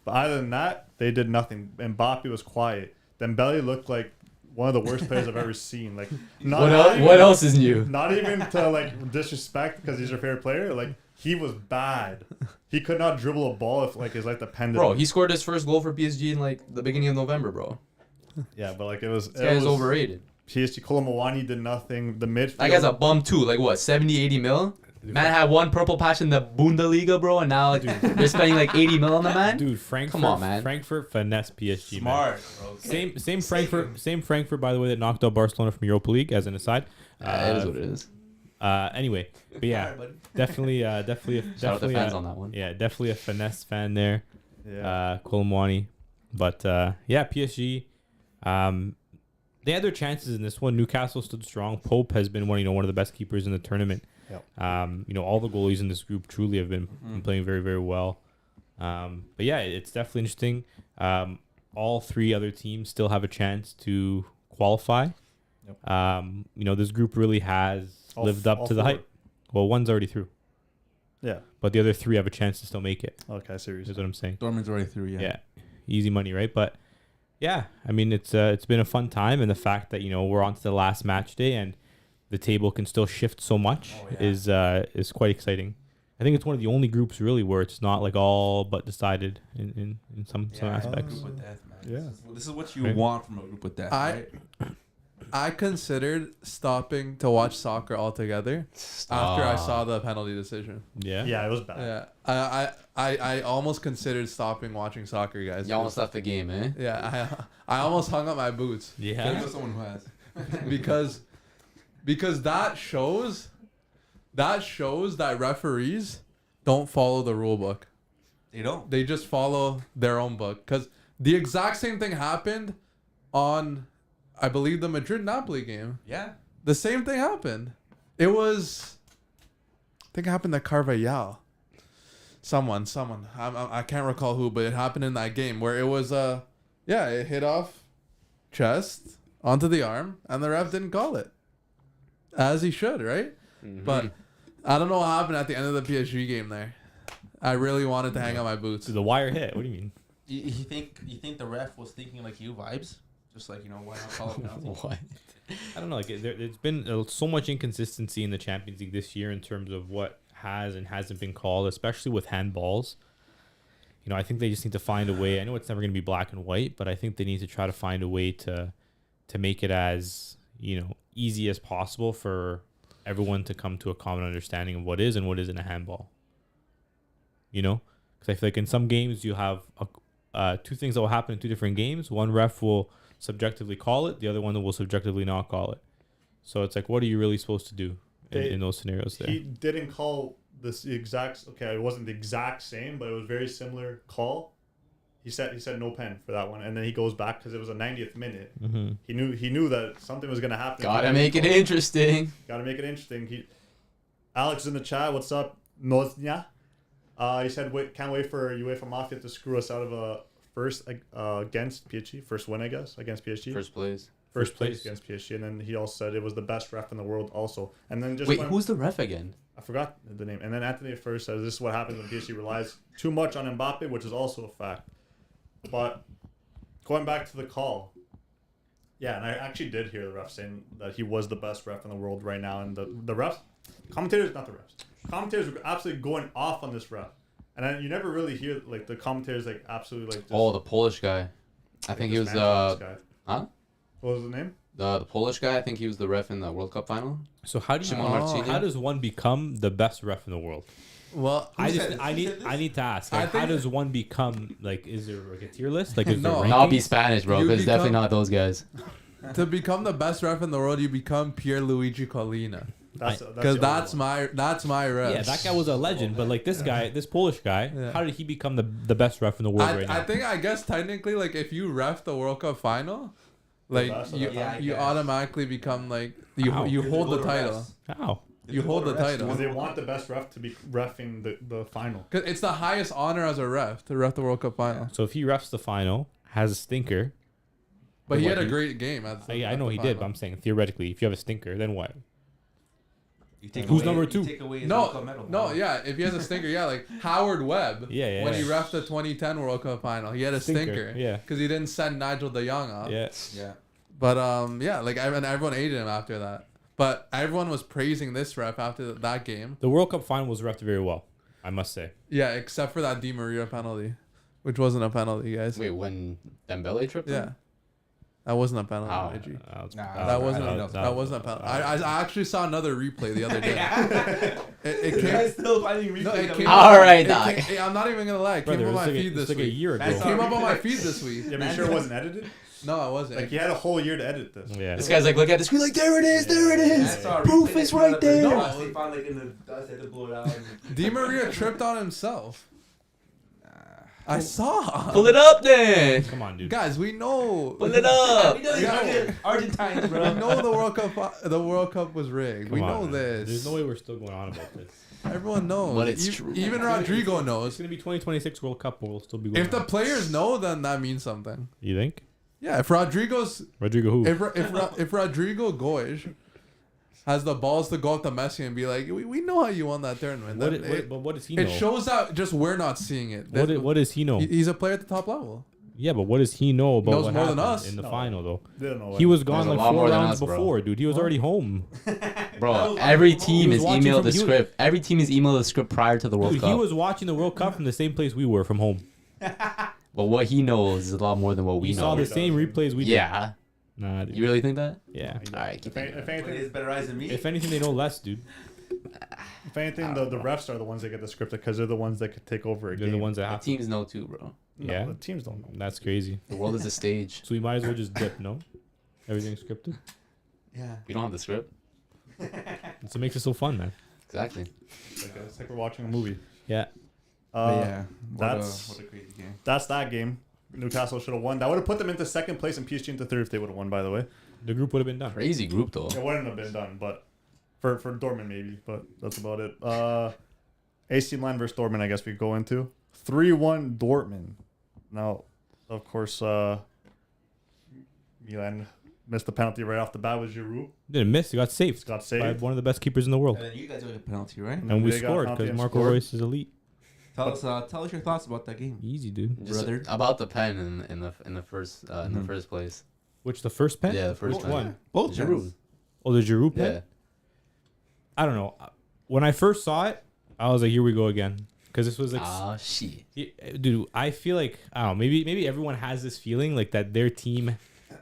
but other than that, they did nothing. Mbappe was quiet. Dembele looked like one of the worst players I've ever seen. Like, What else is new? Not even to like disrespect because he's your favorite player. Like, he was bad. He could not dribble a ball if like his like depended. Bro, he scored his first goal for PSG in like the beginning of November, bro. Yeah, but like it was. This guy is overrated. PSG Kolomawani did nothing. The midfield. That guy's a bum too. Like what, 70, 80 mil? Man had one purple patch in the Bundesliga, bro, and now like, they're spending like 80 mil on the man. Dude, Frankfurt. Come on, man. Frankfurt finesse PSG. Smart, Man. bro. Same Frankfurt, by the way, that knocked out Barcelona from Europa League. As an aside. It is what it is. Anyway, but yeah, Alright, buddy. definitely, Shout out the definitely, fans on that one. yeah, definitely a finesse fan there. Yeah. Kolomwani. But yeah, PSG. They had their chances in this one. Newcastle stood strong. Pope has been one of the best keepers in the tournament. Yep. All the goalies in this group truly have been playing very, very well. But yeah, it's definitely interesting. All three other teams still have a chance to qualify. Yep. This group really has lived up to the four. hype. Well, one's already through, Yeah. but the other three have a chance to still make it. Okay, serious. Is what I'm saying. Dortmund's already through, Yeah, easy money, right? But yeah, I mean it's been a fun time, and the fact that we're on to the last match day and the table can still shift so much is quite exciting. I think it's one of the only groups really where it's not like all but decided in some aspects. Group with death, man. Yeah. This is what you Right. want from a group with death, right? I considered stopping to watch soccer altogether after I saw the penalty decision. Yeah. Yeah, it was bad. Yeah, I almost considered stopping watching soccer, guys. You almost left the game, eh? Yeah, I almost hung up my boots You Yeah. know someone who has. because that shows that referees don't follow the rule book. They don't. They just follow their own book. Because the exact same thing happened on, I believe, the Madrid-Napoli game. Yeah. The same thing happened. It was, I think it happened at Carvajal. Someone. I can't recall who, but it happened in that game where it was, it hit off chest onto the arm, and the ref didn't call it. As he should, right? Mm-hmm. But I don't know what happened at the end of the PSG game there. I really wanted to hang up my boots. So the wire hit. What do you mean? You think the ref was thinking like you vibes? Just like, why not call it penalty? What? I don't know. Like there's been so much inconsistency in the Champions League this year in terms of what has and hasn't been called, especially with handballs. I think they just need to find a way. I know it's never going to be black and white, but I think they need to try to find a way to make it as easy as possible for everyone to come to a common understanding of what is and what isn't a handball. Because I feel like in some games you have two things that will happen in two different games. One ref will subjectively call it, the other one will subjectively not call it. So it's like, what are you really supposed to do in those scenarios there? He didn't call this exact. Okay, it wasn't the exact same, but it was very similar call. He said no pen for that one, and then he goes back because it was a 90th minute. Mm-hmm. He knew that something was gonna happen. Gotta make it interesting. Gotta make it interesting. Alex is in the chat. What's up, Noznya? He said, can't wait for UEFA Mafia to screw us out of a first against PSG. First win, I guess, against PSG. First place. First place against PSG. And then he also said it was the best ref in the world also. And then Wait, who's the ref again? I forgot the name. And then Anthony first says this is what happens when PSG relies too much on Mbappe, which is also a fact. But going back to the call, Yeah, and I actually did hear the ref saying that he was the best ref in the world right now, and the refs, commentators, not the refs, commentators were absolutely going off on this ref, and then you never really hear like the commentators like absolutely like. Just, Oh, the Polish guy. I think he was huh? huh? What was his name? The Polish guy. I think he was the ref in the World Cup final. So how do you Shimon Marciniak? how does one become the best ref in the world? Well, I said need to ask. I Like, how think- does one become like? Is there like a tier list? Like, is No. there Not be rankings? Spanish, bro. You Because it's definitely become- not those guys. to become the best ref in the world, you become Pierluigi Collina. Because Because that's my ref. Yeah, that guy was a legend. But like this guy, this Polish guy, Yeah. how did he become the best ref in the world right now? I guess technically, like if you ref the World Cup final, like best, you yeah, I you guess. automatically become like you How? you hold the Go to title. refs. How? You hold the title. because they want the best ref to be refing the final. Cause it's the highest honor as a ref to ref the World Cup final. So if he refs the final, has a stinker. But he What, had a he- great game. At the, I at know the he did, but final. I'm saying theoretically, if you have a stinker, then what? You take Who's away- number you 2? take away his World Cup medal. No, yeah. If he has a stinker, yeah, like Howard Webb. Yeah, When yeah. he refed the 2010 World Cup final, he had a stinker. Yeah. Because he didn't send Nigel De Jong off. Yeah. Yeah. But yeah, like and everyone hated him after that. But everyone was praising this ref after that game. The World Cup final was refed very well, I must say. Yeah, except for that Di Maria penalty, which wasn't a penalty, guys. Wait, when Dembele tripped him? Yeah, that wasn't a penalty. How? IG. Nah, That wasn't I a, don't know. that wasn't a penalty. I actually saw another replay the other day. It You came. guys still finding No, it replays came. of All right, it dog. came- I'm not even gonna lie. It came Brother, up on it's my like, feed this like a week. year ago. That's It came all- up on my feed this week. Yeah, but you sure it wasn't edited? No, it wasn't. Like you had a whole year to edit this. Yeah. This guy's like, look at the screen, like, there it is, there it is. That's our Proof replay is that right came there. out of the They found like in the dust, they had to blow it out. Di Maria tripped on himself. I saw. Pull it up then. Come on, dude. Guys, we know. Pull it up. We know these Argentines, We bro. know the World Cup. The World Cup was rigged. Come we on, know man. this. There's no way we're still going on about this. Everyone knows. But it's E- true. Even Rodrigo It's knows. gonna be 2026 World Cup. We'll still be going. If the on. players know, then that means something. You think? Yeah. If Rodrigo's, Rodrigo who? if Rodrigo Goiz has the balls to go up to Messi and be like, we know how you won that tournament. But what does he know? It shows that just we're not seeing it. What does he know? He's a player at the top level. Yeah, but what does he know about Knows what more than happened us. in the No. final though? They don't know. He was gone There's a like lot 4 more than rounds us, bro. before, dude. He was already home. Bro, every team He is was watching emailed from- the he was- script. Every team is emailed the script prior to the World Dude, Cup. he was watching the World Cup from the same place we were, from home. But what he knows is a lot more than what we We know. saw the He same does. replays we did. Yeah. Nah, dude. You really think that? Yeah. Alright, keep If thinking. anything, He has better eyes than me. If anything, they know less, dude. if anything, the refs are the ones that get the scripted because they're the ones that could take over a They're game. the ones that The have to. teams know too, bro. No, Yeah. the teams don't know. That's crazy. The world is a stage. So we might as well just dip, no? Everything's scripted. Yeah. We don't have the script. That's what makes it so fun, man. Exactly. It's like we're watching a movie. Yeah. But yeah. that's- what a crazy game. That's that game. Newcastle should have won. That would have put them into second place and PSG into third if they would have won. By the way, The group would have been done. Crazy group though. it wouldn't have been done, but for Dortmund maybe. But that's about it. AC Milan versus Dortmund. I guess we go into 3-1 Dortmund. Now, of course, Milan missed the penalty right off the bat with Giroud. Didn't miss. He got saved Got by saved. one of the best keepers in the world. And then you guys got a penalty, right? And we They got scored penalty because and Marco scored. Royce is elite. Tell us your thoughts about that game. Easy, dude. Just Brother. about the pen in the first Mhm. first place. Which, the first pen? Yeah, the first Which pen. one? Both Giroud. pens. Oh, the Giroud pen? Yeah. I don't know. When I first saw it, I was like, here we go again. Because this was like, Ah shit. dude, I feel like, I don't know, maybe everyone has this feeling like that their team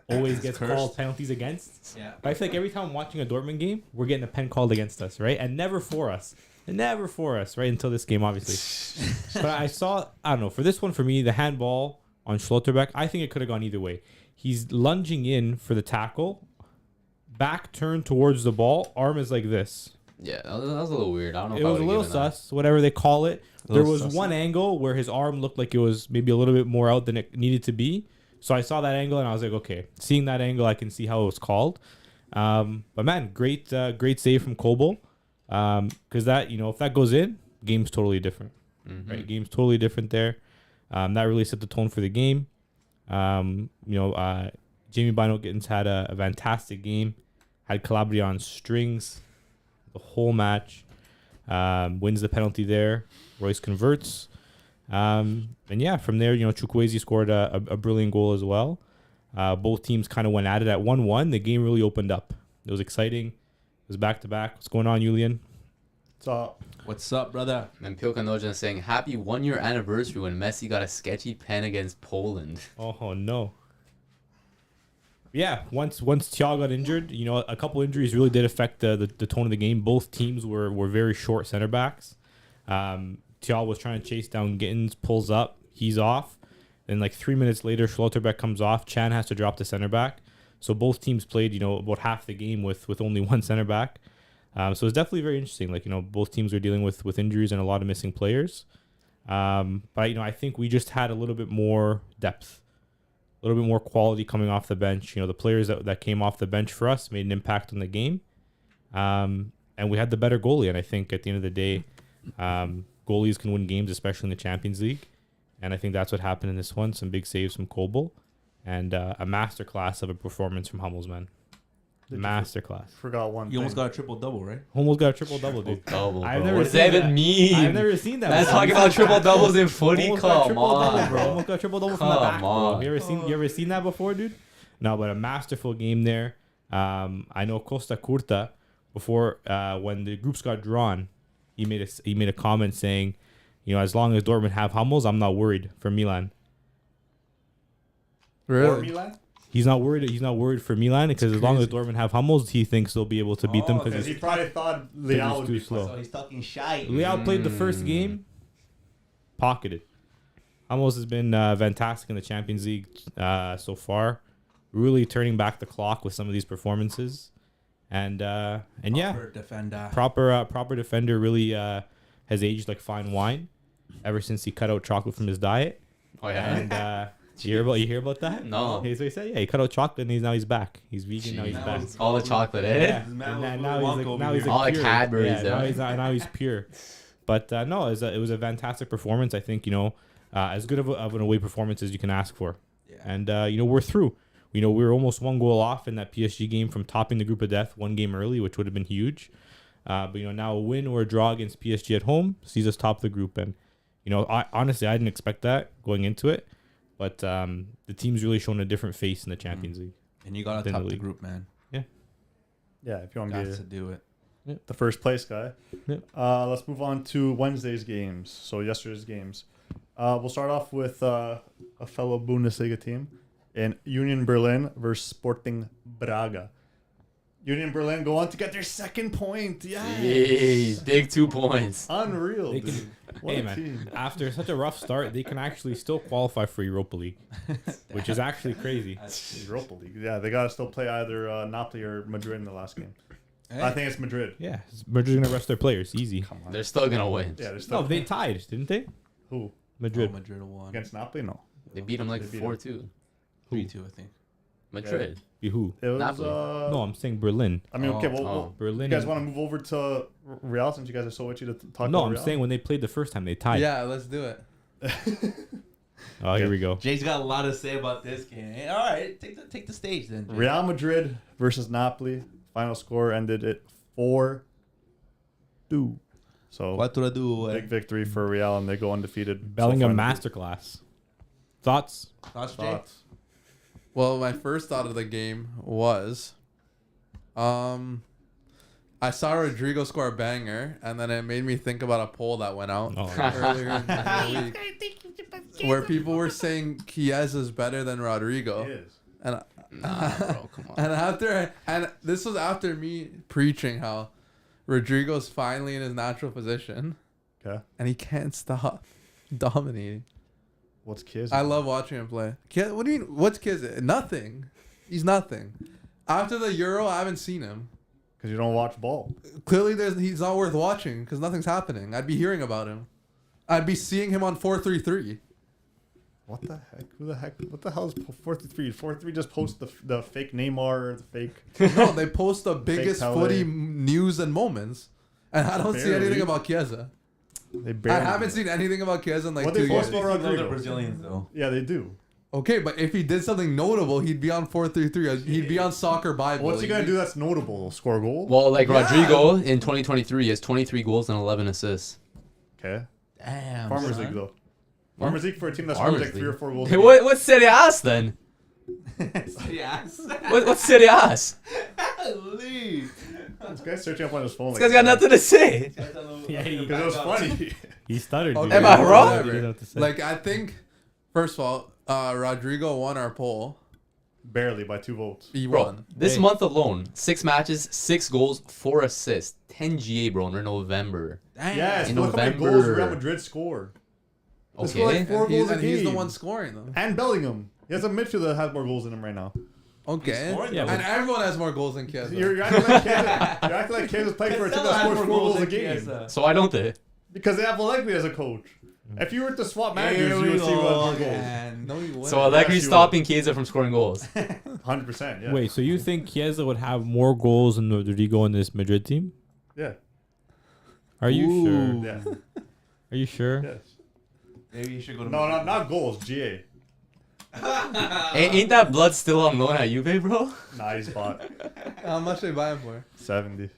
always gets cursed. called penalties against. Yeah. But I feel like every time I'm watching a Dortmund game, we're getting a pen called against us, right? And never for us. Never for us, right? Until this game, obviously. But I saw, I don't know, for this one, for me, the handball on Schlotterbeck, I think it could have gone either way. He's lunging in for the tackle, back turned towards the ball, arm is like this. Yeah, that was a little weird. I don't know. It if I was a would've little given that. sus, whatever they call it. There Little was sus. one angle where his arm looked like it was maybe a little bit more out than it needed to be. So I saw that angle and I was like, okay, seeing that angle, I can see how it was called. But man, great save from Kobel. Because that, if that goes in, game's totally different. Mhm. Right, game's totally different there. That really set the tone for the game. Jamie Bino Gittins had a fantastic game. Had Calabria on strings the whole match. Wins the penalty there. Royce converts. And yeah, from there, Chukwueze scored a brilliant goal as well. Both teams kind of went at it at 1-1. The game really opened up. It was exciting. It was back-to-back. What's going on, Julian? What's up, brother? And Pio Kanojan saying, happy 1-year anniversary when Messi got a sketchy pen against Poland. Oh, no. Yeah, once Thiago got injured, a couple injuries really did affect the tone of the game. Both teams were very short center backs. Thiago was trying to chase down Gittins, pulls up, he's off. Then like 3 minutes later, Schlotterbeck comes off. Chan has to drop the center back. So both teams played, about half the game with only one center back. So it's definitely very interesting. Like, both teams are dealing with injuries and a lot of missing players. But, I think we just had a little bit more depth, a little bit more quality coming off the bench. The players that came off the bench for us made an impact on the game. And we had the better goalie. And I think at the end of the day, goalies can win games, especially in the Champions League. And I think that's what happened in this one. Some big saves from Kobel. And a masterclass of a performance from Hummels, man. Masterclass. Forgot one. You almost got a triple-double, right? Almost got a triple-double, dude. Double, I've bro. never What does seen that even that. mean? I've never seen that. That's bro. talking about triple doubles in footy. Almost got Come triple-double, on, bro. Almost got triple-double from the Come back, bro. on. You ever seen that before, dude? No, but a masterful game there. I know Costa Curta, before when the groups got drawn, he made a comment saying, as long as Dortmund have Hummels, I'm not worried for Milan. Or Milan? He's not worried for Milan because as long as Dortmund have Hummels, he thinks they'll be able to beat them Because because he probably thought Leao would too be slow. So he's talking shy. Leao played the first game, pocketed. Hummels has been fantastic in the Champions League so far, really turning back the clock with some of these performances, and yeah, Defender. proper defender. Really has aged like fine wine ever since he cut out chocolate from his diet. Oh, yeah. And you hear about that? No. Okay, so he said, he cut out chocolate and now he's back. He's vegan, now he's back. All the chocolate, eh? Yeah. And now he's All the pure. Cadbury's, Now he's pure. But no, it was a fantastic performance. I think as good of an away performance as you can ask for. Yeah. And we're through. We were almost one goal off in that PSG game from topping the group of death one game early, which would have been huge. But now a win or a draw against PSG at home sees us top the group. And honestly, I didn't expect that going into it. But the team's really shown a different face in the Champions League. And you got to top the group, man. Yeah, if you want Got to to do it. the first place guy. Yep. Let's move on to Wednesday's games. So yesterday's games. We'll start off with a fellow Bundesliga team in Union Berlin versus Sporting Braga. Union Berlin go on to get their second point. Jeez, big 2 points. Unreal, They dude. can- What Hey a man, team. after such a rough start, they can actually still qualify for Europa League, which is actually crazy. Europa League. Yeah, they got to still play either Napoli or Madrid in the last game. I think it's Madrid. Yeah, Madrid's gonna rest their players easy. Come on. They're still going to win. Yeah, they're still No, they tied, didn't they? Who? Madrid. Madrid won. Against Napoli? No. They beat them like They beat 4-2. 3-2, I think. Madrid. Who? It was, Napoli. No, I'm saying Berlin. I mean, okay, well, Oh. Berlin. you guys and- want to move over to Real since you guys are so itchy to talk No, about I'm Real? saying when they played the first time, they tied. Yeah, let's do it. Oh, here we go. Jay's got a lot to say about this game. All right, take the stage then. Jay. Real Madrid versus Napoli. Final score ended at 4-2. So, 4-2. big victory for Real, and they go undefeated. Bellingham so far. masterclass. Thoughts? Thoughts, Jay? Thoughts? Well, my first thought of the game was, I saw Rodrigo score a banger, and then it made me think about a poll that went out Oh, earlier in the week, where people were saying Chiesa is better than Rodrigo, It is. and Nah, bro, come on. and this was after me preaching how Rodrigo's finally in his natural position, Okay. and he can't stop dominating. What's Kiz? I love watching him play. What do you mean? What's Kiz? Nothing. He's nothing. After the Euro, I haven't seen him. Because you don't watch ball. Clearly, he's not worth watching because nothing's happening. I'd be hearing about him. I'd be seeing him on 433. What the heck? Who the heck? What the hell is 433? 433 just post the fake Neymar, the fake. No, they post the biggest Pele. footy news and moments, and I don't see Barely. anything about Chiesa. They I barely. haven't seen anything about Chiesa in like What 2 they post years. about Rodrigo? Brazilians though. Yeah, they do. Okay, but if he did something notable, he'd be on 433. He'd be on Soccer Bible. What's he gonna do that's notable? Score a goal? Well, like Yeah. Rodrigo in 2023 has 23 goals and 11 assists. Okay. Damn. Farmers son. League though. Farmers League for a team that scores Farmers like 3 or League. 4 goals. Hey, a game. what Serie A's then? Yes. What's serious? This guy's searching up on his phone. This guy's got nothing to say. Yeah, Because it was funny. he stuttered. Okay, dude. Am I wrong? He didn't know what to say. Like I think, first of all, Rodrigo won our poll. Barely by 2 votes. He Bro, won. this Hey. month alone, 6 matches, 6 goals, 4 assists, 10 GA, bro, in November. Yes, In look how many goals November. Real Madrid score. They score Okay. like 4 And, he's, goals a and he's the game. one scoring them. And Bellingham. He has a midfielder that has more goals than him right now. Okay. scoring them. And everyone has more goals than Chiesa. You're acting like Kansas, you're acting like Kansas playing for a team that scores 4 goals a game. So why don't they? Because they have Allegri as a coach. If you were to swap managers, Here you we would see who has go more goals. again. No, you wouldn't. So Allegri's Yes, you stopping Chiesa from scoring goals. 100%, yeah. Wait, so you think Chiesa would have more goals than Rodrigo in this Madrid team? Yeah. Are you sure? Yeah. Are you sure? Yes. Maybe you should go to. No, not goals. GA. Ain't that blood still on loan at Juve, bro? Nah, he's bought How much they buy him for? 70.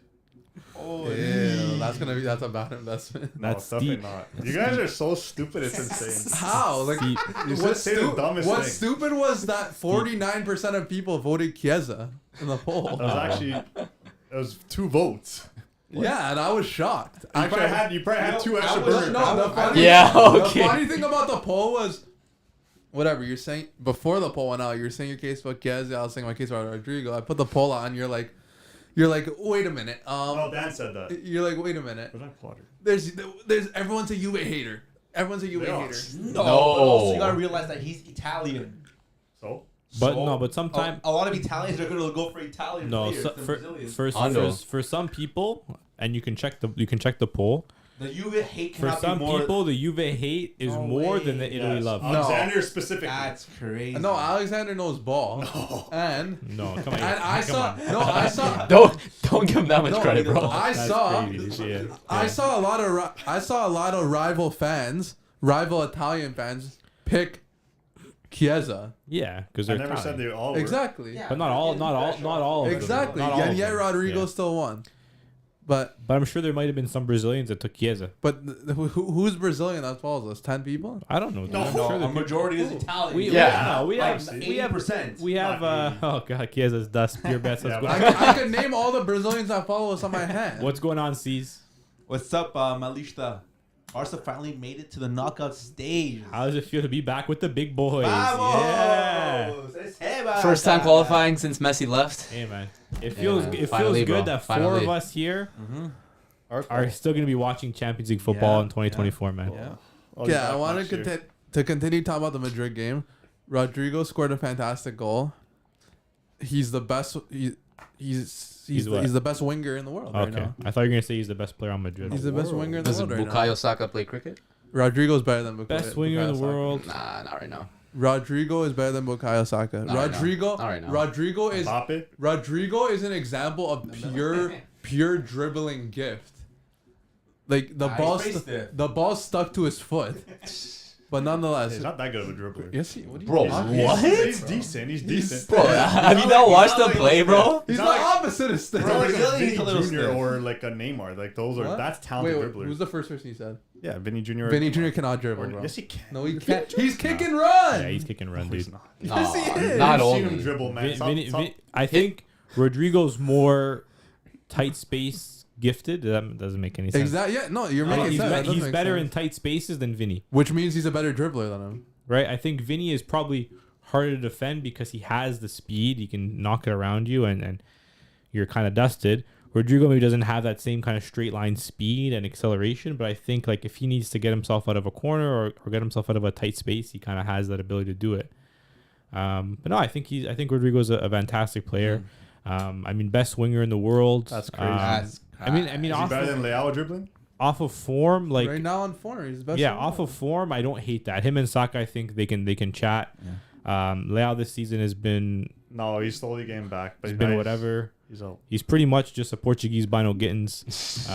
Oh, Ew, that's a bad investment. No, That's it's definitely deep. not. You guys are so stupid. It's insane. How? Like, See, You what's, say the dumbest what's thing. stupid was that 49% of people voted Chiesa in the poll. It was actually, it was 2 votes. Yeah, and I was shocked. You probably had 2 extra was- burgers. no, the funny, Yeah, The okay. funny thing about the poll was, whatever you're saying before the poll went out, you're saying your case about Chiesa. I was saying my case about Rodrigo. I put the poll on. You're like, wait a minute. Oh, Dan said that. You're like, wait a minute. Where's that plotter? There's everyone's a Juve hater. Everyone's a Juve They are. hater. No. No. But also you gotta realize that he's Italian. So? But So, no, but sometimes a lot of Italians are gonna go for Italian no. players So, than for, Brazilians. for some people, and you can check the poll. The Juve hate For cannot some be more. people, the Juve hate is No more way. than the Italy Yes. love. No. Alexander specifically. That's crazy. No, Alexander knows ball. No. And No, come on. and I come saw on. no, I saw Don't give him that much No, credit, bro. I That's saw crazy, yeah. I saw a lot of rival fans, rival Italian fans pick Chiesa. Yeah, because I they're never said Italian. they all were. Exactly. Yeah. But not all of them. Exactly. Not all And of yet them. Rodrigo Yeah. still won. But But I'm sure there might have been some Brazilians that took Chiesa. who's Brazilian that follows us? 10 people? I don't know. No, I'm No, sure a there majority is Ooh. Italian. We, Yeah. we have Like we have 80%. we have Not oh god, Chiesa's dust, pure best. Yeah, What's, but- I could name all the Brazilians that follow us on my hand. what's going on, C's? What's up, Malishta? Barca finally made it to the knockout stage. How does it feel to be back with the big boys? Vamos! Yeah. First time qualifying since Messi left. Hey man, it feels man. it Finally, feels good bro. that four Finally. of us here Mm-hmm. are still gonna be watching Champions League football Yeah, in 2024, man. Yeah. I'll be Yeah, back I want next year. to continue talking about the Madrid game. Rodrigo scored a fantastic goal. He's the best. He's what? the best winger in the world right Okay, now. I thought you were gonna say he's the best player on Madrid. He's the best winger in the Does world right now. Bukayo Saka play cricket? Rodrigo's better than Bukayo. Best winger in the Saka. world. Nah, not right now. Rodrigo is better than Bukayo Saka. Not right now. Rodrigo. Not right now. Rodrigo is Mbappe? Rodrigo is an example of pure dribbling gift. Like the Nah, ball, he's faced it. the ball stuck to his foot, but nonetheless, He's not that good of a dribbler. yes, what are you Bro, talking what? about? He's decent. He's decent. Bro, have you not watched him play, bro? He's He's the not like- opposite of stiff. He's not like a Brazilian, Vinny he's a little Jr. stiff. or like a Neymar. Like those are What? that's talented Wait, dribblers. who's the first person you said? Yeah, Vinny Jr. or Vinny Neymar. Jr. cannot dribble, Or- bro. Yes, he can. No, he can't. He's kick No. and run. Yeah, he's kicking run, No, he's dude. not. No, Yes, he is. not You've seen him only. dribble, man. I think Rodrigo's more tight space gifted. That doesn't make any sense. Exactly. Yeah. No, you're I think making he's, sense. That does he's make better sense. in tight spaces than Vinny, Which means he's a better dribbler than him. right? I think Vinny is probably harder to defend because he has the speed. He can knock it around you, and you're kind of dusted. Rodrigo maybe doesn't have that same kind of straight line speed and acceleration, but I think like if he needs to get himself out of a corner or get himself out of a tight space, he kind of has that ability to do it. But no, I think Rodrigo's a fantastic player. I mean, best winger in the world. That's crazy. I mean, Is he off better of, than Leao dribbling? off of form, like right now on form, he's the best. yeah, winger. off of form, I don't hate that. Him and Saka, I think they can chat. Leao this season has been No, he's slowly getting back. But has he's been nice. whatever. He's out. He's pretty much just a Portuguese Bino Gittins.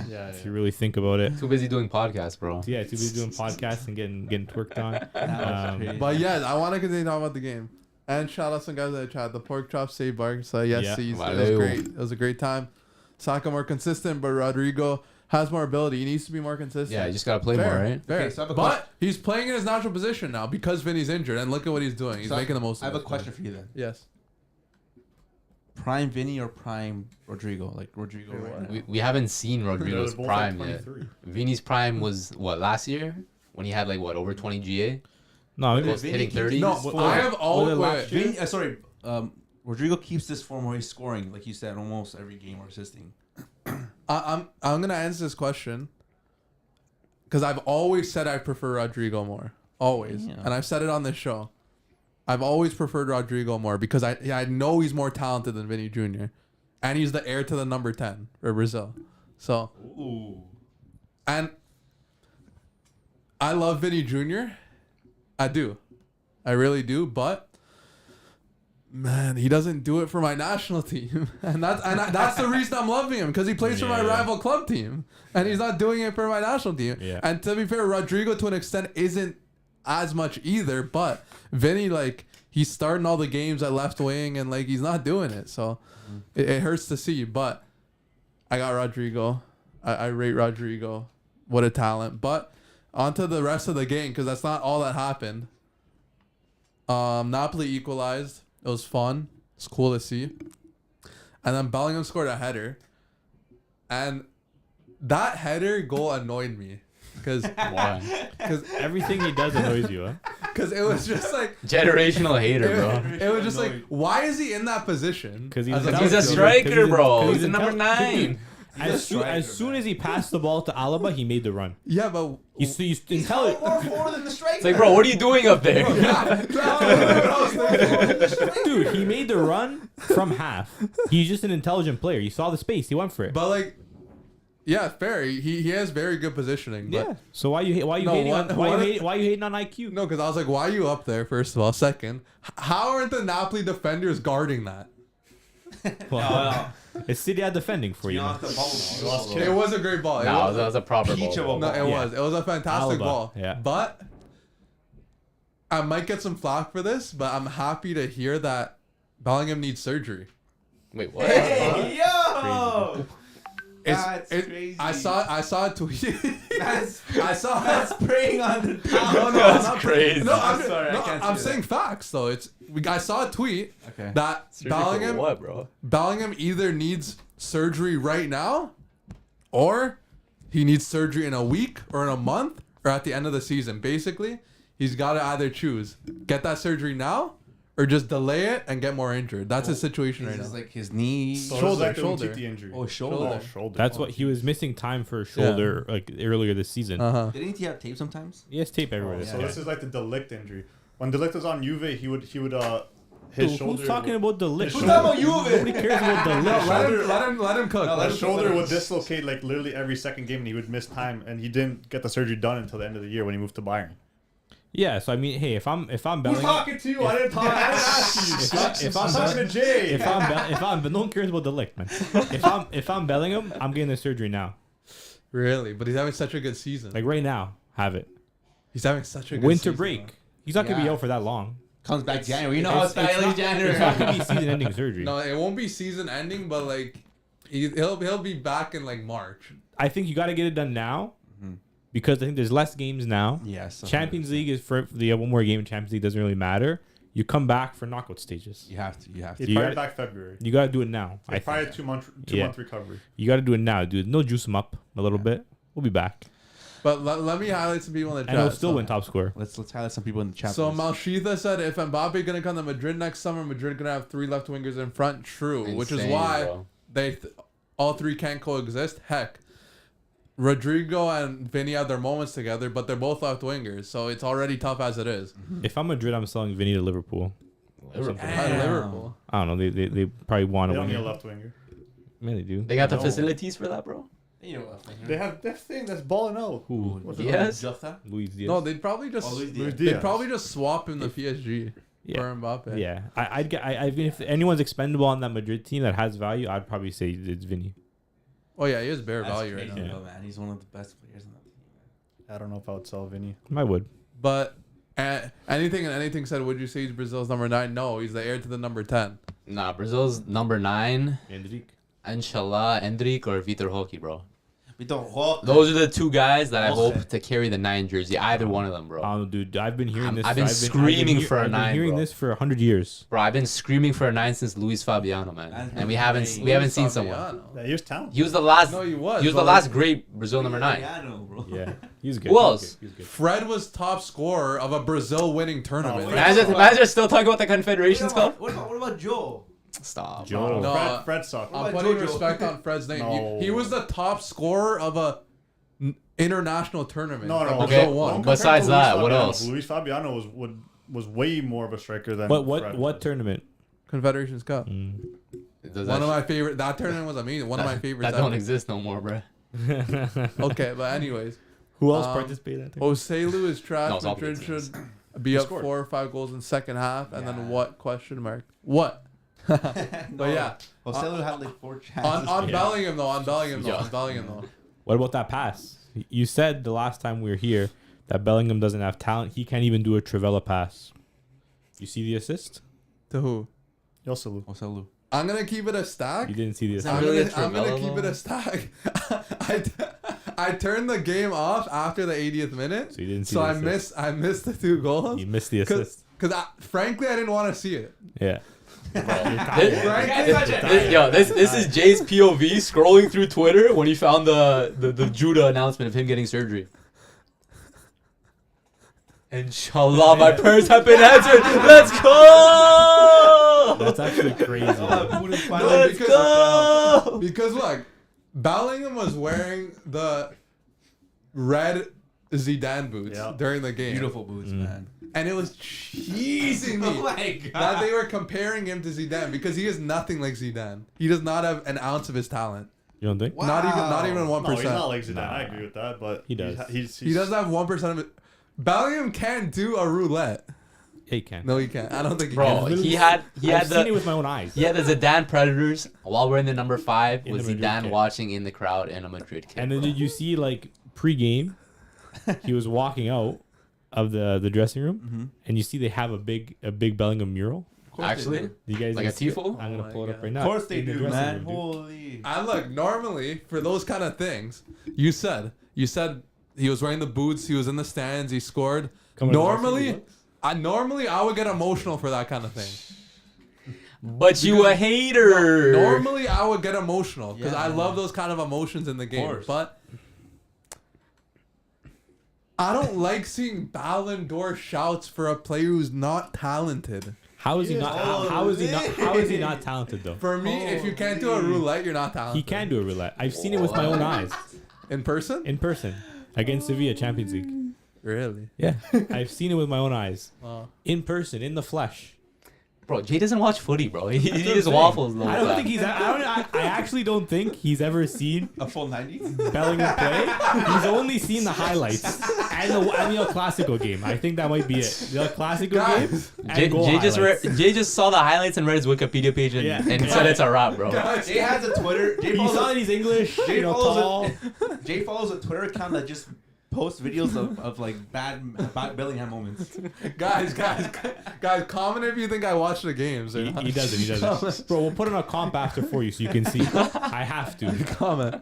Yeah, If you really think about it. Too busy doing podcasts, bro. Yeah, too busy doing podcasts and getting twerked on. But yeah, I want to continue talking about the game. And shout out some guys in the chat. The pork chop saved Barca. So yes, Yeah. it was Valeu. great. It was a great time. Saka more consistent, but Rodrigo has more ability. He needs to be more consistent. Yeah, you just gotta play Fair, more, right? Fair. Okay, so I have a but he's playing in his natural position now because Vinny's injured, and look at what he's doing. He's So making the most. I of have a it. question for you then. Yes. Prime Vinny or prime Rodrigo? Like Rodrigo Wait, right now. We haven't seen They're Rodrigo's both prime like yet. 23. Vini's prime was what, last year when he had like what, over 20 GA? No, Close to hitting 30. No, What- I have always. last year? Vinny, sorry, Rodrigo keeps this form where he's scoring, like you said, almost every game or assisting. I'm gonna answer this question because I've always said I prefer Rodrigo more. Always, Yeah. and I've said it on this show. I've always preferred Rodrigo more because I know he's more talented than Vinny Jr. and he's the heir to the number 10 for Brazil. So, and I love Vinny Jr. I do, I really do, but. Man, he doesn't do it for my national team, and that's the reason I'm loving him because he plays for my Yeah. rival club team, and he's not doing it for my national team. Yeah. And to be fair, Rodrigo to an extent isn't as much either, but Vinny, like, he's starting all the games at left wing, and like he's not doing it, so it hurts to see. But I got Rodrigo. I rate Rodrigo. What a talent! But onto the rest of the game because that's not all that happened. Napoli equalized. It was fun. It's cool to see. And then Bellingham scored a header. And that header goal annoyed me. Because Why? everything he does annoys you, huh? it was just like... Generational hater, bro. It was just like, why is he in that position? 'Cause he's As a- a He's a midfielder? striker, bro. 'cause He's a number 9. As soon as he passed the ball to Alaba, he made the run. Yeah, but... He's intelligent. More forward than the striker. It's like, bro, what are you doing up there? Dude, he made the run from half. He's just an intelligent player. He saw the space. He went for it. But like... Yeah, fair. He has very good positioning. But Yeah. So why you hating No, on what- why you hating on IQ? No, because I was like, why are you up there, first of all? Second, how aren't the Napoli defenders guarding that? Well, it's City are defending for you. man. It was a great ball. It No, was, that was a proper Peach ball. of no, a it ball. was. It was a fantastic Alaba, ball. yeah. But I might get some flack for this, but I'm happy to hear that Bellingham needs surgery. Wait, what? Hey, yo! It's- That's crazy. I saw a tweet. That's That's preying on the town. No, That's I'm not- crazy. No, I'm, I'm sorry, I no, can't I'm see saying facts though. I saw a tweet Okay. that Surgery for Bellingham what, bro? Bellingham either needs surgery right now, or he needs surgery in a week or in a month or at the end of the season. Basically, he's got to either choose get that surgery now or just delay it and get more injured. That's his situation right Is now. like his knee. Shoulder. The injury. Oh, shoulder. Shoulder. Shoulder. That's what he was missing time for a shoulder like earlier this season. Uh-huh. Didn't he have tape sometimes? He has tape everywhere. So Yeah. this is like the Delict injury. When Delict was on Juve, he would his Dude, shoulder. who's talking about the lip? Who's talking about Nobody cares about the lip. Let him cook. No, Let His him shoulder cook. would dislocate like literally every second game, and he would miss time. And he didn't get the surgery done until the end of the year when he moved to Bayern. Yeah, so I mean, hey, if I'm Who's Bellingham, talking to you? I didn't ask you. if I'm I'm talking to Jay. if I'm but no one cares about the lick, man. If I'm Bellingham, I'm getting the surgery now. Really, but he's having such a good season. Like right now, have it. He's having such a good Winter season, break. man. He's not gonna be Yeah. out for that long. Comes back January. You know It's- how it's stylish not- January. It's not gonna be season-ending surgery. No, it won't be season ending, but like he'll be back in like March. I think you got to get it done now because I think there's less games now. Yes. Champions League is for the one more game in Champions League doesn't really matter. You come back for knockout stages. You have to. You have He's to. You probably got- back February. You got to do it now. I Probably think. 2 month Yeah. recovery. You got to do it now, dude. No juice him up a little bit. We'll be back. But let me highlight some people in the And chat. he'll still win top scorer. Let's highlight some people in the chat. So please. Malshitha said if Mbappe gonna come to Madrid next summer, Madrid gonna have 3 left wingers in front. True, which is Insane, why bro. all 3 can't coexist. Heck, Rodrigo and Vinny have their moments together, but they're both left wingers, so it's already tough as it is. If I'm Madrid, I'm selling Vinny to Liverpool. Liverpool. At Damn. Liverpool. I don't know. They probably want They to don't need a win. left winger. Man, they do. They got the No. facilities for that, bro. You know what, man. They have that thing that's balling out. Who? What's it Diaz? Jota? Luis Diaz. No, they'd probably just Oh, Luis Luis Diaz. Diaz. they'd probably just swap him to PSG Yeah. for Mbappe. Yeah, I mean, if anyone's expendable on that Madrid team that has value, I'd probably say it's Vinny. Oh yeah, he is bare That's value right crazy, now. now. though, man. He's one of the best players in that team. I don't know if I would sell Vinny. I would. But anything said, would you say he's Brazil's number 9? No, he's the heir to the number 10. Nah, Brazil's number 9. Endrick. Inshallah, Endrick or Vitor Roque, bro. With the hook. Those are the two guys that I Okay. hope to carry the 9 jersey. Either one of them, bro. Dude, I've been hearing this. I've been screaming for a I've been 9, hearing bro. this for 100 years. Bro, I've been screaming for a 9 since Luis Fabiano, man, That's and we great. haven't seen someone. Fabiano. Yeah, he was talented. He was the last. No, he was. He was the but last like, great Brazil number 9. Bro. Yeah, he's good. Who He's else? good, he's good. Fred was top scorer of a Brazil winning tournament. wait. Imagine still talking about the Confederations Cup. What about Joe? Stop. Joe. No, Fred sucked. I'm about putting Jojo? respect on Fred's name. No. He was the top scorer of a international tournament. No, that no. Brazil Okay. won. Don't compare Besides to Luis that, what Fabiano. else? Luis Fabiano was way more of a striker than. But Fred. what tournament? Confederations Cup. Does One of that- my favorite. That tournament was amazing. One of my favorites. That don't ever. exist no more, bro. Okay, but anyways, Who else Um, participated? in that? Oselu is trash. No, it's all Madrid business. should be up scored. 4 or 5 goals in second half, and Yeah. then what? Question mark. What? But yeah, Joselu had like 4 chances. on Yeah. Bellingham though. On Bellingham though. Yeah. On Bellingham though. What about that pass? You said the last time we were here that Bellingham doesn't have talent. He can't even do a Trivella pass. You see the assist? To who? Joselu. Joselu. I'm gonna keep it a stack. You didn't see the Is assist. that really a I'm gonna Trivella, keep it though? a stack. I turned the game off after the 80th minute, So you didn't see so the I assist. missed the 2 goals. You missed the assist. Because frankly, I didn't want to see it. Yeah. This is Jay's POV scrolling through Twitter when he found the Judah announcement of him getting surgery. Inshallah, my prayers have been answered. Let's go! That's actually crazy. Let's go! Because look, Bellingham was wearing the red Zidane boots Yeah. during the game. Beautiful boots, man. And it was cheesing me Oh my that god. they were comparing him to Zidane because he is nothing like Zidane. He does not have an ounce of his talent. You don't think? Wow. Not even 1%. No, he's not like Zidane. Nah. I agree with that, but He does. He doesn't have 1% of it. Bellingham can't do a roulette. Yeah, he can. No, he can't. I don't think he Bro, can. he had I've seen it the with my own eyes. Zidane Predators while we're in the number 5 In with the Madrid Zidane kit. watching in the crowd in a Madrid kit. And then bro. did you see like pre-game? He was walking out of the dressing room, and you see they have a big Bellingham mural. Actually, Do you guys like a see it? tifo? I'm gonna Oh pull it my up right God. now. Of course they In the do, dressing man. room, dude. Holy. And look, normally for those kind of things, you said he was wearing the boots, he was in the stands, he scored. Come on, Normally I would get emotional for that kind of thing. But you a hater. Normally I would get emotional because Yeah, I man. love those kind of emotions in the game. course. But I don't like seeing Ballon d'Or shouts for a player who's not talented. How is he not? How is he not? How is he not talented though? For me, if you can't do a roulette, you're not talented. He can do a roulette. I've seen it with my own eyes In person? in person against Sevilla Champions League. Really? Yeah, I've seen it with my own eyes Wow. in person in the flesh. Bro, Jay doesn't watch footy, bro. He That's what eats I'm saying. waffles. I don't think he's. I actually don't think he's ever seen A full 90? Bellingham play. He's only seen the highlights and the El Clasico game. I think that might be it. The El Clasico game. Guys, And goal highlights. Jay just saw the highlights and read his Wikipedia page and, Yeah. and Yeah. said it's a wrap, bro. guys, Jay has a Twitter. Jay He saw follows, that he's English. Jay You know, follows tall. Jay follows a Twitter account that just posts videos of like bad Bellingham moments. guys, comment if you think I watch the games. Or not. He doesn't. He doesn't. Bro, we'll put on a comp after for you so you can see. I have to. Comment.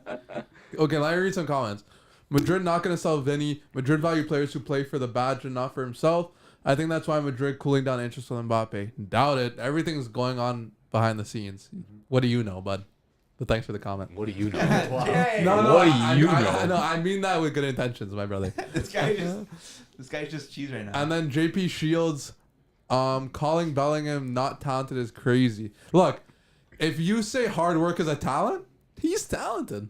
Okay, let me read some comments. Madrid not going to sell Vinny. Madrid value players who play for the badge and not for himself. I think that's why Madrid cooling down interest with Mbappe. Doubt it. Everything's going on behind the scenes. What do you know, bud? But thanks for the comment. What do you know? Jay, No, What do I, you I, know? I, no, I mean that with good intentions, my brother. this guy's just cheese right now. And then JP Shields, calling Bellingham not talented is crazy. Look, if you say hard work is a talent, he's talented.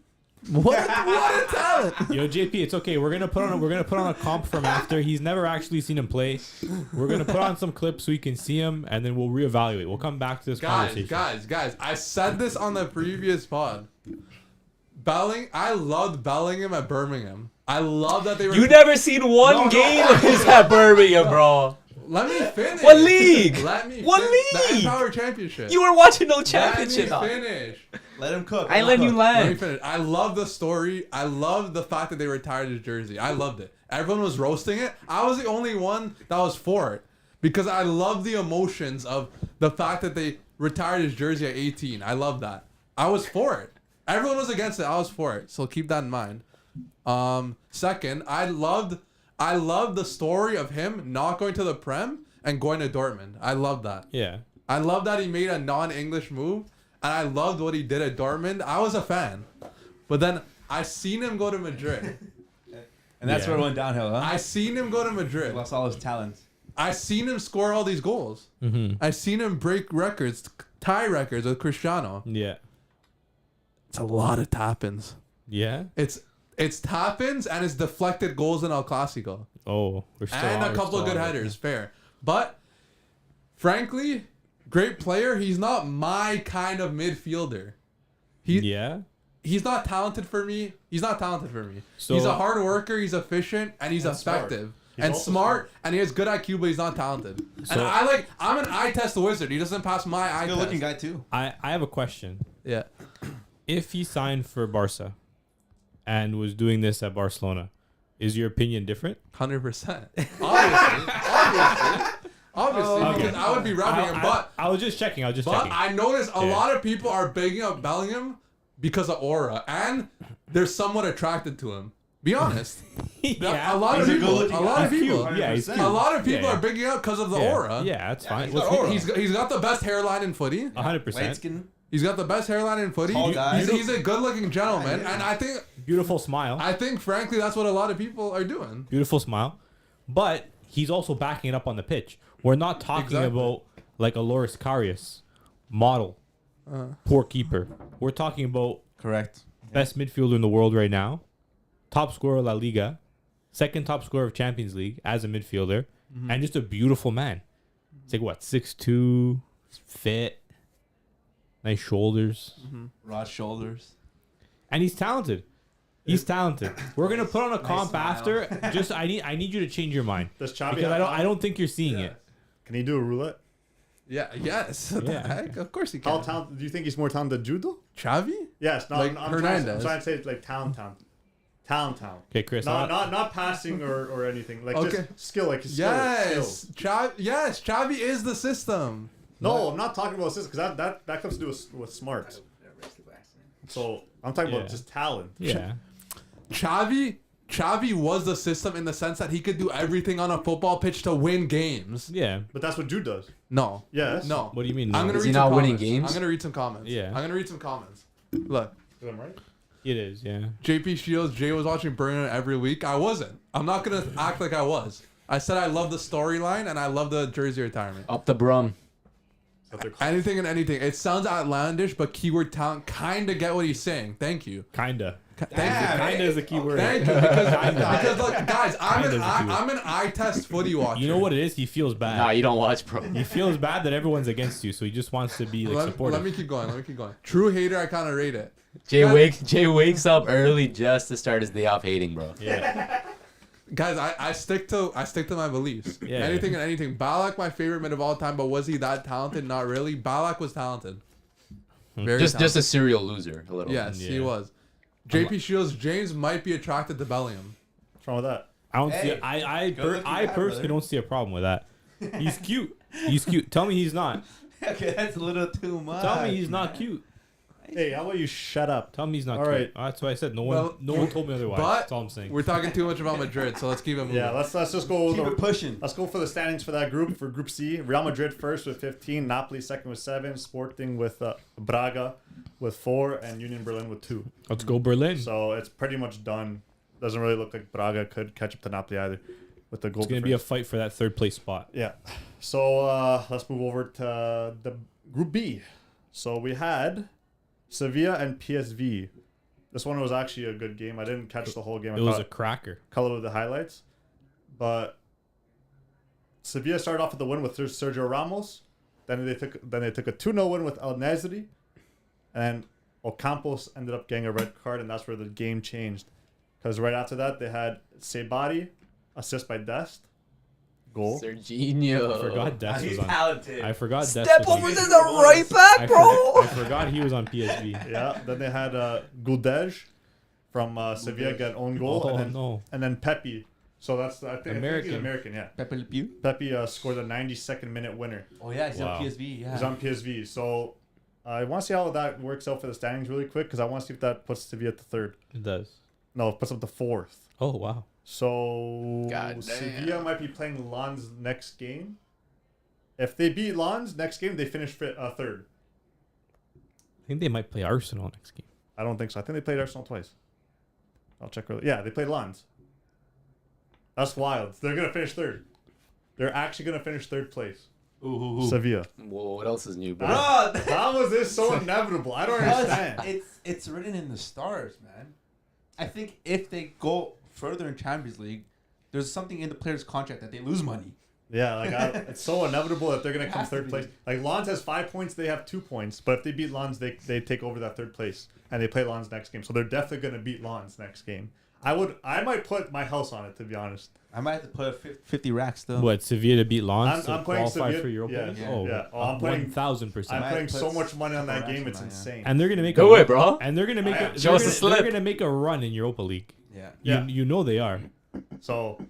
What a talent! Yo, JP, it's okay. We're gonna put on a comp from after. He's never actually seen him play. We're gonna put on some clips so you can see him, and then we'll reevaluate. We'll come back to this conversation. Guys, I said this on the previous pod. I loved Bellingham at Birmingham. I love that they were. You never seen one game of his at Birmingham, bro. Let me finish. What league? Let me What finish. league? The Empower Championship. You were watching no Let championship. me dog. finish. Let him cook. I let you Let me land. finish. I love the story. I love the fact that they retired his jersey. I loved it. Everyone was roasting it. I was the only one that was for it because I love the emotions of the fact that they retired his jersey at 18. I love that. I was for it. Everyone was against it. I was for it. So keep that in mind. Second, I loved the story of him not going to the Prem and going to Dortmund. I love that. Yeah. I love that he made a non-English move, and I loved what he did at Dortmund. I was a fan. But then I seen him go to Madrid. And that's where it went downhill, huh? I seen him go to Madrid. He lost all his talent. I seen him score all these goals. Mm-hmm. I seen him break records, tie records with Cristiano. Yeah. It's a lot of tap-ins. Yeah. It's tap-ins and it's deflected goals in El Clasico. Oh, we're still And on, a couple of good headers, fair. But, frankly, great player. He's not my kind of midfielder. He's not talented for me. So, He's a hard worker. He's efficient, and he's effective. He's And also smart, and he has good IQ, but he's not talented. So- And I'm an eye test wizard. He doesn't pass my eye Good test. looking guy, too. I have a question. Yeah. If he signed for Barca and was doing this at Barcelona, is your opinion different? 100%. Obviously, Okay. because I would be rubbing him. But I was just checking. I noticed a Yeah. lot of people are bigging up Bellingham because of aura, and they're somewhat attracted to him. Be honest. Yeah. A lot of He's a people. good-looking A lot guy. of people. Yeah, he's cute. A lot of people Yeah, are bigging up because of the yeah. aura. Yeah, that's fine. he's got aura. He's got the best hairline in footy. 100%. Light skin. He's got the best hairline in footy. Tall guy. He's a good-looking gentleman, and I Beautiful smile. think frankly that's what a lot of people are doing. Beautiful smile. But he's also backing it up on the pitch. We're not talking Exactly. about like a Loris Karius model, poor keeper. We're talking about Correct. best midfielder in the world right now, top scorer of La Liga, second top scorer of Champions League as a midfielder, and just a beautiful man. It's like what, 6'2", fit, nice shoulders, Broad shoulders. and he's talented. He's talented. We're gonna put on a comp smile. after. Just I need you to change your mind Does Xavi because have I don't think you're seeing it. Can he do a roulette? Yeah. Yes. What the Yeah. heck? Of course he How can. talented? Do you think he's more talented than Judo? Xavi? Yes, not Like I'm Hernandez. trying to say like talent. Okay, Chris. Not passing or anything. Like Okay. just skill. Like his Yes. skill. Yes. Xavi is the system. No, I'm not talking about assists because that comes to do with smarts. So I'm talking Yeah. about just talent. Yeah. Xavi was the system in the sense that he could do everything on a football pitch to win games. Yeah. But that's what Jude does. No. Yes. No. What do you mean? I'm no? gonna Is read he some not winning comments. games? I'm gonna read some comments. Yeah. I'm gonna read some comments. Look, Is that right? It is. Yeah. JP Shields, Jay was watching Burn every week. I wasn't. I'm not gonna act like I was. I said I love the storyline and I love the jersey retirement. Up the brum. Is that their call? Anything and anything. It sounds outlandish, but keyword talent. Kinda get what he's saying. Thank you. Kinda. Thank you. Kinda is a key word. Thank you, because look, guys, Kinda is a keyword. I'm an eye test footy watcher. You know what it is? He feels bad. Nah, you don't watch, bro. He feels bad that everyone's against you, so he just wants to be like supportive. Let me keep going. True hater, I kind of rate it. Jay wakes up early just to start his day off hating, bro. Yeah. Guys, I stick to my beliefs. Yeah. Anything and anything. Balak, my favorite mid of all time, but was he that talented? Not really. Balak was talented. Very Just talented. a serial loser, a little. Yes, he Yeah. was. JP Shields, James might be attracted to Bellingham. What's wrong with that? I don't see. Hey, good-looking I guy, personally brother. don't see a problem with that. He's cute. He's cute. Tell me he's not. Okay, that's a little too much. Tell me he's not cute. Hey, how about you shut up? Tell me he's not All cute. right. That's what I said. No Well, one told me otherwise. but That's all I'm saying. We're talking too much about Madrid, so let's keep it moving. Yeah, let's just go. Keep it pushing. Let's go for the standings for that group. For Group C, Real Madrid first with 15, Napoli second with 7, Sporting with Braga with 4, and Union Berlin with 2. Let's go Berlin. So it's pretty much done. Doesn't really look like Braga could catch up to Napoli either with the goal It's gonna be a difference. fight for that third place spot. Yeah. So let's move over to the Group B. So we had Sevilla and PSV. This one was actually a good game. I didn't catch the whole game. It was a cracker. color of the highlights, but Sevilla started off with the win with Sergio Ramos. Then they took a 2-0 win with El Nesri, and Ocampos ended up getting a red card, and that's where the game changed. Because right after that they had Sebari, assist by Dest, goal. Serginho. I forgot Dest was on. talented. I forgot Dest Step was on. over to the right back, bro. I forgot he was on PSV. Yeah. Then they had Gudej from Sevilla get an own goal, Oh, and then no. Pepe. So that's I think American. he's American, yeah. Pepe Le Pew? Pepe scored the 92nd minute winner. Oh, yeah, he's Wow. on PSV. Yeah. He's on PSV. So I want to see how that works out for the standings really quick because I want to see if that puts Sevilla at the third. It does. No, it puts them at the fourth. Oh wow. So God damn. Sevilla might be playing Lens next game. If they beat Lens next game, they finish third. I think they might play Arsenal next game. I don't think so. I think they played Arsenal twice. I'll check. Yeah, they played Lens. That's wild. They're gonna finish third. They're actually gonna finish third place. Ooh. Sevilla. Whoa, what else is new, bro? How was this so inevitable? I don't understand. It's written in the stars, man. I think if they go further in Champions League, there's something in the player's contract that they lose money. Yeah, like it's so inevitable that they're gonna come has to third be. place. Like Lens has 5 points, they have 2 points. But if they beat Lens, they take over that third place and they play Lens next game. So they're definitely gonna beat Lens next game. I might put my house on it, to be honest. I might have to put 50 racks though. What, Sevilla to beat Lens I'm to playing qualify Sevilla- for Europa yeah, League? yeah, Oh, yeah. Oh, I'm playing- 1,000%. I'm might putting so put much money on that couple game, racks it's on that, yeah. insane. And they're gonna make Do it, bro. And they're gonna make I am. a, Show us the they're slip. gonna make a run in Europa League. Yeah. Yeah. You know they are. So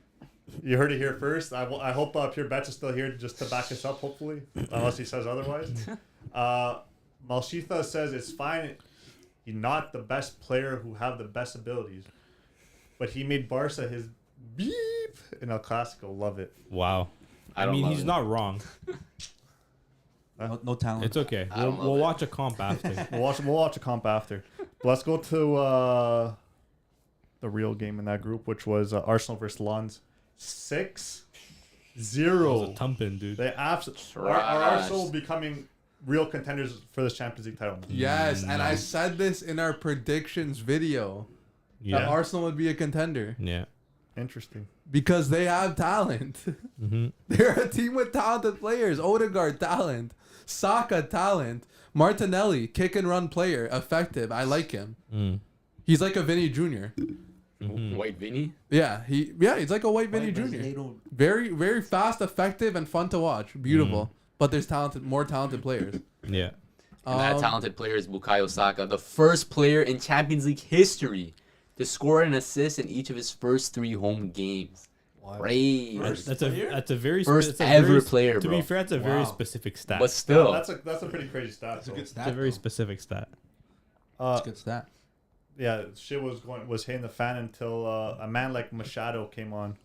you heard it here first. I hope Pure Bets is still here just to back us up, hopefully, unless he says otherwise. Malshitha says it's fine. He's not the best player who have the best abilities, but he made Barca his beep in El Clasico. Love it. Wow. I I don't mean, love he's it. not wrong. No talent. It's okay. I don't love We'll it. watch a comp after. We'll watch a comp after. But let's go to the real game in that group, which was Arsenal versus Lens. 6-0. That was a thumping, dude. They absolutely are Trash. Arsenal becoming real contenders for this Champions League title. Yes, and I said this in our predictions video that Yeah. Arsenal would be a contender Yeah. Interesting. because they have talent. Mm-hmm. They're a team with talented players. Odegaard, talent. Saka, talent. Martinelli, kick and run player, effective. I like him. Mm. He's like a Vinny Jr. Mhm. White Vinny? He's like a white Vinny Jr. Very, very fast, effective, and fun to watch. Beautiful. But there's more talented players. Yeah. And that talented player is Bukayo Saka, the first player in Champions League history to score an assist in each of his first 3 home games. Crazy. That's a very First that's a ever very, player, To bro. be fair, that's a very Wow. specific stat. But still, That's a pretty crazy stat. That's a though. good stat. It's a very though. specific stat. Uh, That's a good stat. yeah, shit was hitting the fan until a man like Machado came on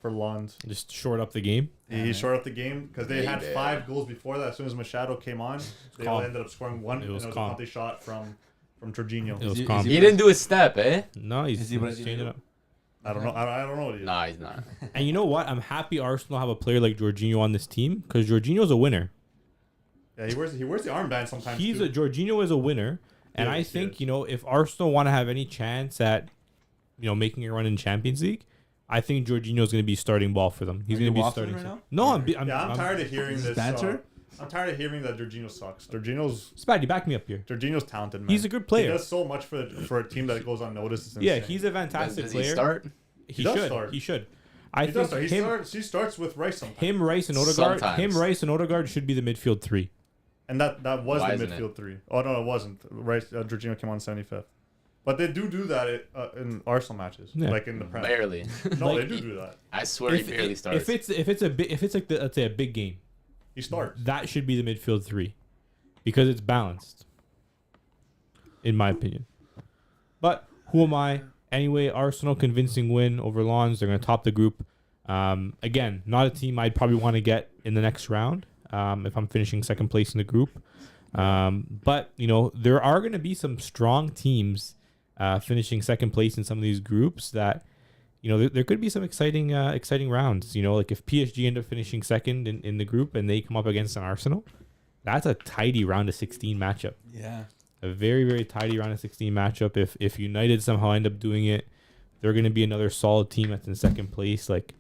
for Lens. Just short up the game. He short up the game because they had Maybe. 5 goals before that. As soon as Machado came on, they calm. all ended up scoring 1. It was and it was calm. a penalty shot from Jorginho. It was he- calm. is he didn't do a step, eh? No, he's Is he changing Brazilian? it up. I don't know. I don't know what he is. Nah, he's not. And you know what? I'm happy Arsenal have a player like Jorginho on this team because Jorginho's a winner. Yeah, he wears the armband sometimes. too. Jorginho is a winner, and He I is, he think is. if Arsenal want to have any chance at making a run in Champions League, I think Jorginho's going to be starting ball for them. He's Are going to you be waffling starting. right now? No, I'm tired of hearing this. banter? I'm tired of hearing that Jorginho sucks. Spatty, back me up here. Jorginho's talented, man. He's a good He player. does so much for a team that goes unnoticed. It's Yeah, insane. he's a fantastic Does player. he start? He does should. start. He should. I He think does start. He starts with Rice sometimes. him, Rice, and Odegaard. Sometimes. Should be the midfield 3. And that was Why the isn't midfield 3. Oh no, it wasn't. Rice, Jorginho came on 75th. But they do that in Arsenal matches, Yeah. like in the Prem. Barely. No, Like, they do that. I swear he barely starts. If it's like let's say a big game, He starts. that should be the midfield 3 because it's balanced, in my opinion. But who am I? Anyway, Arsenal convincing win over Lens. They're going to top the group. Again, not a team I'd probably want to get in the next round if I'm finishing second place in the group. But there are going to be some strong teams finishing second place in some of these groups that there could be some exciting rounds. Like if PSG end up finishing second in the group and they come up against an Arsenal, that's a tidy round of 16 matchup. Yeah. A very, very tidy round of 16 matchup. If United somehow end up doing it, they're going to be another solid team that's in second place. Like,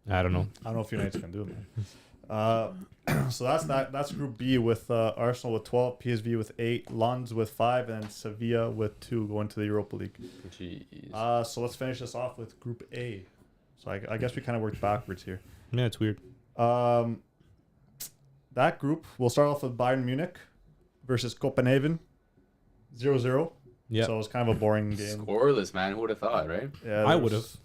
I don't know. I don't know if United's gonna do it, man. So that's Group B with Arsenal with 12, PSV with 8, Lens with 5, and Sevilla with 2 going to the Europa League. Jeez. So let's finish this off with Group A. So I guess we kind of worked backwards here. Yeah, it's weird. That group, we'll start off with Bayern Munich versus Copenhagen, 0-0. Yeah, So it was kind of a boring game. Scoreless, man. Who would have thought, right? Yeah, I there would was-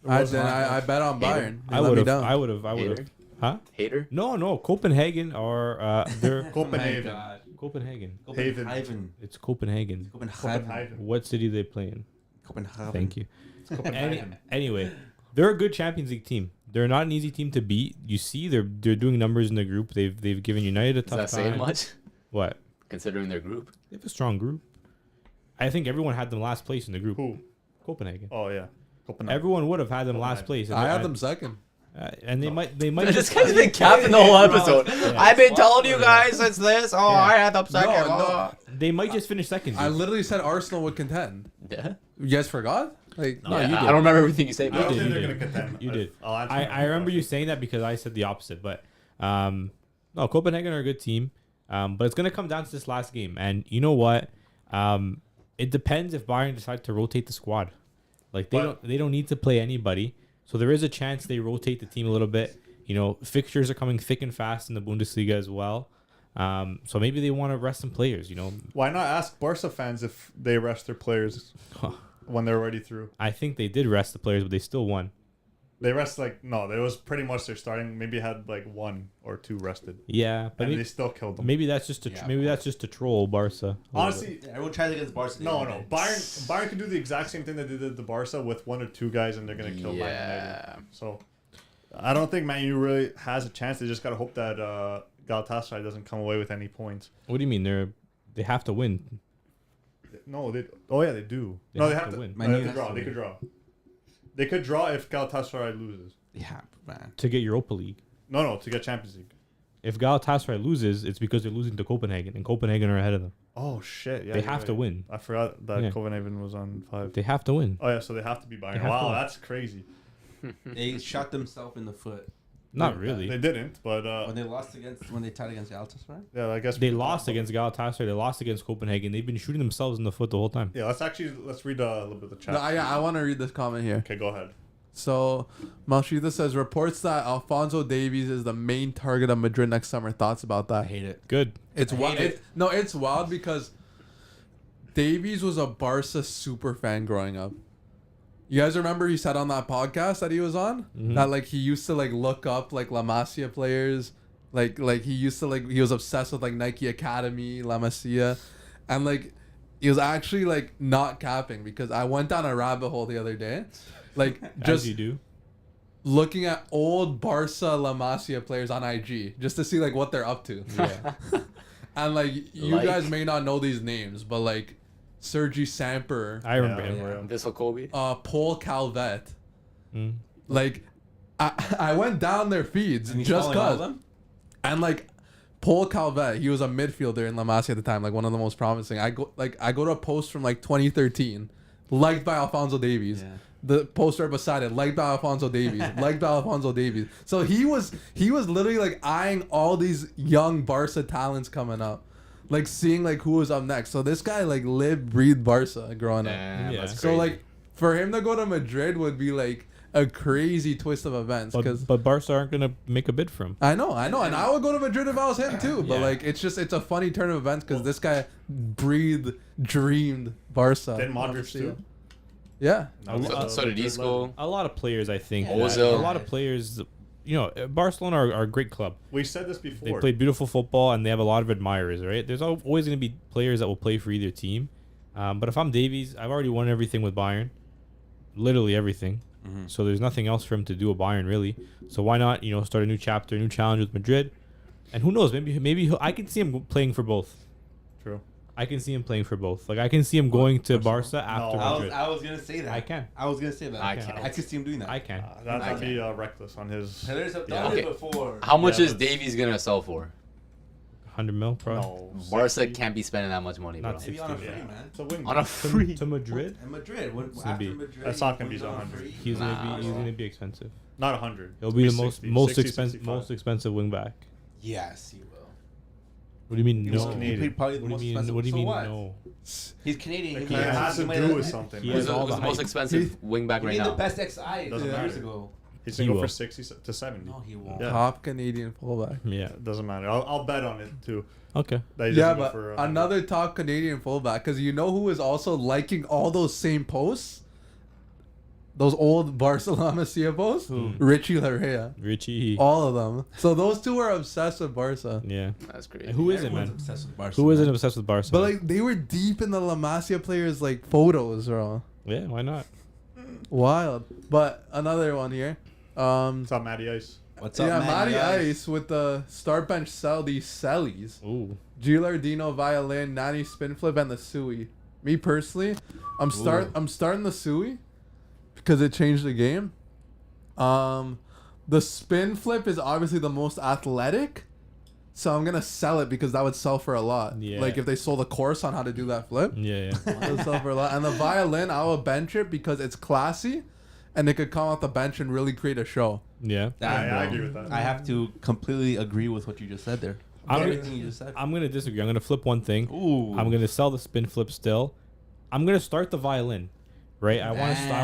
have. I bet on Bayern. They I let me would have. down. I would have. Hater? Huh? Hater? No. Copenhagen are they're Copenhagen. Copenhagen. Copenhagen. It's Copenhagen. Copenhagen. What city they play in? Copenhagen. Thank you. Copenhagen. Anyway, they're a good Champions League team. They're not an easy team to beat. You see, they're doing numbers in the group. They've given United a Does tough that say time. much? What? Considering their group. They have a strong group. I think everyone had them last place in the group. Who? Copenhagen. Oh yeah, Copenhagen. Everyone would have had them last place. I had them second. And they might. This guy's been capping the whole episode. Yeah. I've been telling you guys since this. Oh, Yeah. I had them second. No. They might just finish second. I literally said Arsenal would contend. Yeah. You guys forgot? Like, No, Yeah, you I did. don't remember everything you say. I But don't did, think you they're did. gonna contend. You did. I'll answer I remember you saying that because I said the opposite. But no, Copenhagen are a good team. But it's gonna come down to this last game. And you know what? It depends if Bayern decide to rotate the squad. Like they don't need to play anybody. So there is a chance they rotate the team a little bit. You know, fixtures are coming thick and fast in the Bundesliga as well. So maybe they want to rest some players, you know. Why not ask Barca fans if they rest their players when they're already through? I think they did rest the players, but they still won. They rest no. It was pretty much their starting. Maybe had like 1 or 2 rested, Yeah, but and they maybe, still killed them. maybe that's just to troll Barca. a little Honestly, bit. Yeah, everyone tries against Barca. no. Bayern can do the exact same thing they did to Barca with 1 or 2 guys, and they're gonna kill Man United. So I don't think Man U really has a chance. They just gotta hope that Galatasaray doesn't come away with any points. What do you mean they have to win? No, they. Oh yeah, they do. They no, have they have to to win. No, Man they U have to has draw. to They win. could draw. They could draw if Galatasaray loses. Yeah, man. To get Europa League. No, to get Champions League. If Galatasaray loses, it's because they're losing to Copenhagen, and Copenhagen are ahead of them. Oh shit! Yeah, They you're have to right. win. I forgot that Yeah. Copenhagen was on 5. They have to win. Oh yeah, so they have to be Bayern. have to Wow, win. that's crazy. They shot themselves in the foot Not really. They didn't, but when they tied against Galatasaray. yeah, I guess They we- lost against Galatasaray. They lost against Copenhagen. They've been shooting themselves in the foot the whole time. Yeah, let's read a little bit of the chat. No, I want to read this comment here. Okay, go ahead. So, Malshita says, reports that Alphonso Davies is the main target of Madrid next summer. Thoughts about that? I hate it. Good. It's I wild. hate it. It's wild because Davies was a Barca super fan growing up. You guys remember he said on that podcast that he was on that like he used to like look up like La Masia players, like he used to like he was obsessed with like Nike Academy, La Masia, and like he was actually like not capping because I went down a rabbit hole the other day, like As just you do. looking at old Barca La Masia players on IG just to see like what they're up to. Yeah. And like you Like- guys may not know these names, but like Sergi Samper, I remember Yeah, him. yeah. This will Kobe. Paul Calvet. Mm. Like I went down their feeds And he's just following all of cause. them? And like Paul Calvet, he was a midfielder in La Masia at the time, like one of the most promising. I go to a post from like 2013, liked by Alphonso Davies. Yeah. The poster beside it, liked by Alphonso Davies, liked by Alphonso Davies. So he was literally like eyeing all these young Barca talents coming up, like seeing like who was up next. So this guy like lived, breathed Barca growing up. Damn, Yeah. that's So crazy. like for him to go to Madrid would be like a crazy twist of events because But Barca aren't going to make a bid for him. I know, and I would go to Madrid if I was him too. But Yeah. like it's a funny turn of events because this guy breathed, dreamed Barca. Then Modric Honestly. too. Yeah. So did Isco. A lot of players, I think. Yeah. that- Ozil. A lot of players, you know, Barcelona are a great club. We said this They before. play beautiful football and they have a lot of admirers, right? There's always going to be players that will play for either team. But if I'm Davies, I've already won everything with Bayern. Literally everything. Mm-hmm. So there's nothing else for him to do at Bayern, really. So why not, you know, start a new chapter, a new challenge with Madrid? And who knows? Maybe I can see him playing for both. True. I can see him playing for both. Like I can see him going to Barca after No. Madrid. I was gonna say that. I can. I was gonna say that. I can't. I could see him doing that. I can. That'd be reckless on his. Pillars have Yeah. done Okay. it before. How much Yeah, is but- Davies gonna sell for? 100 mil, probably. No. Barca 60. can't be spending that much money, bro. Not Maybe on a 60, free, Yeah. man. It's a wing. On a free. To Madrid? And Madrid. When, gonna after be- Madrid, that's not gonna he be wins on a 100. free. He's Nah, gonna bro. be expensive. Not 100. He'll be the 60, most 60, expensive 65. expensive wing back. Yes, he will. What do you mean He was no? Canadian. He probably the What most do you mean? expensive. What do you So mean what? no? He's Canadian. It has to do with something. He man. has Who's all the the most hype. expensive wing back He right made the now? best XI Doesn't years matter. ago. He's He gonna go will. for 60 to 70. No, he won't. Yeah. Top Canadian fullback. Yeah. It doesn't matter. I'll bet on it too. Okay. That he Yeah, doesn't go but for 100. another top Canadian fullback because you know who is also liking all those same posts? Those old Barcelona CFOs? Richie Larrea. Richie. All of them. So those two were obsessed with Barca. Yeah. That's crazy. And who isn't, Everyone's man? obsessed with Barca, Who isn't man. obsessed with Barca? But like they were deep in the La Masia players like photos, bro. yeah, why not? Wild. But another one here. What's up, Matty Ice? What's up, Yeah, man? Matty Guys? Ice with the start bench Sellies. Ooh. Gilardino violin, Nani spin flip, and the Sui. Me personally, I'm starting the Sui because it changed the game. The spin flip is obviously the most athletic, so I'm gonna sell it because that would sell for a lot. Yeah. Like if they sold a course on how to do that flip, Yeah, yeah. it would sell for a lot. And the violin, I will bench it because it's classy, and it could come off the bench and really create a show. Yeah. Damn, Yeah, I bro. agree with that. I have to completely agree with what you just said there. I'm Everything you just said. gonna disagree. I'm gonna flip one thing. Ooh. I'm gonna sell the spin flip still. I'm gonna start the violin, right? I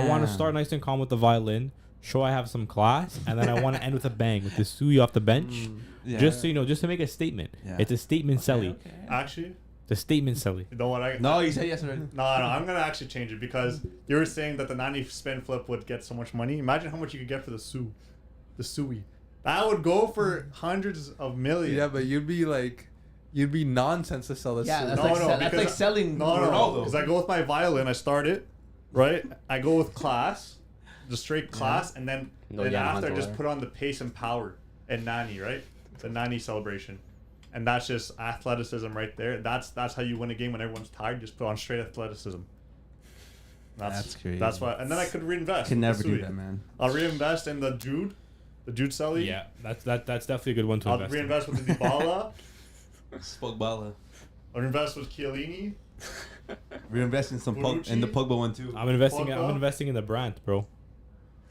want to start nice and calm with the violin. Show I have some class, and then I want to end with a bang with the Sui off the bench. Yeah. Just so you know, just to make a statement. Yeah. It's a statement, Selly. Actually, The statement, Selly. you know what? No, you said yes already. No, I'm gonna actually change it because you were saying that the 90 spin flip would get so much money. Imagine how much you could get for the Sui. That would go for hundreds of millions. Yeah, but you'd be nonsense to sell this. Yeah, Sui. that's No, like no, that's because like selling No, Ronaldo. because I go with my violin. I start it, right? I go with class, the straight class, and then No, then yeah, after I Hunter just there. put on the pace and power and Nani, right? The Nani celebration, and that's just athleticism right there. That's how you win a game when everyone's tired. Just put on straight athleticism. That's crazy. That's why, and then I could reinvest. Can with the never do Sui. that, man. I'll reinvest in the Jude Selly. Yeah, that's definitely a good one to I'll invest in. reinvest with the Dybala. Spogbala. I'll invest with Chiellini. We're investing some Bonucci? in the Pogba one too. I'm investing Pogba? in the Brandt, bro.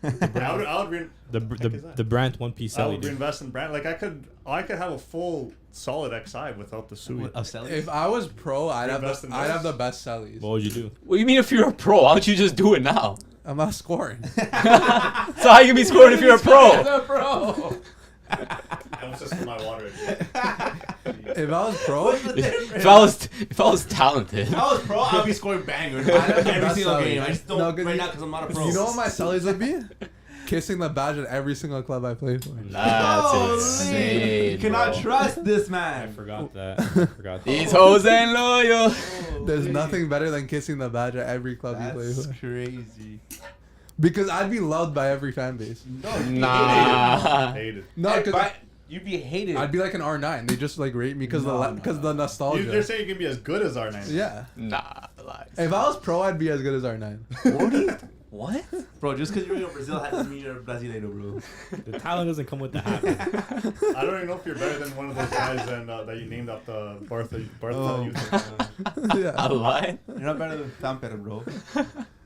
I would The Brandt one piece I Selly, would dude. reinvest in brand. Like I could have a full solid XI without the Sui. Of selling. If I was pro, I'd Invest in have those? the best sellies. What would you do? What do you mean if you're a pro? Why don't you just do it now? I'm not scoring. So how you can be scoring if you're a pro? pro. I was just in my water. If I was pro, If I was talented. If I was pro, I'd be scoring bangers I'd have the every best single sellies. game. I just don't No, 'cause right you- now because I'm not a pro. you know what my sellies would be? Kissing the badge at every single club I play for. That's Holy, insane. You cannot bro. trust this I man. forgot that. These hoes ain't loyal. There's nothing better than kissing the badge at every club you play That's for. crazy. Because I'd be loved by every fan base. No, Nah. Hated. No, Hey, because but you'd be hated. I'd be like an R9. They just like rate me because No, no, the nostalgia. You're saying you can be as good as R9. Yeah. Nah. Lies. If I was pro, I'd be as good as R9. What? Bro, just because you're in Brazil doesn't mean you're Brasileiro, bro. The talent doesn't come with the hat. Man. I don't even know if you're better than one of those guys that you named up the Bartha youth. Yeah. I lie. You're not better than Tampere, bro.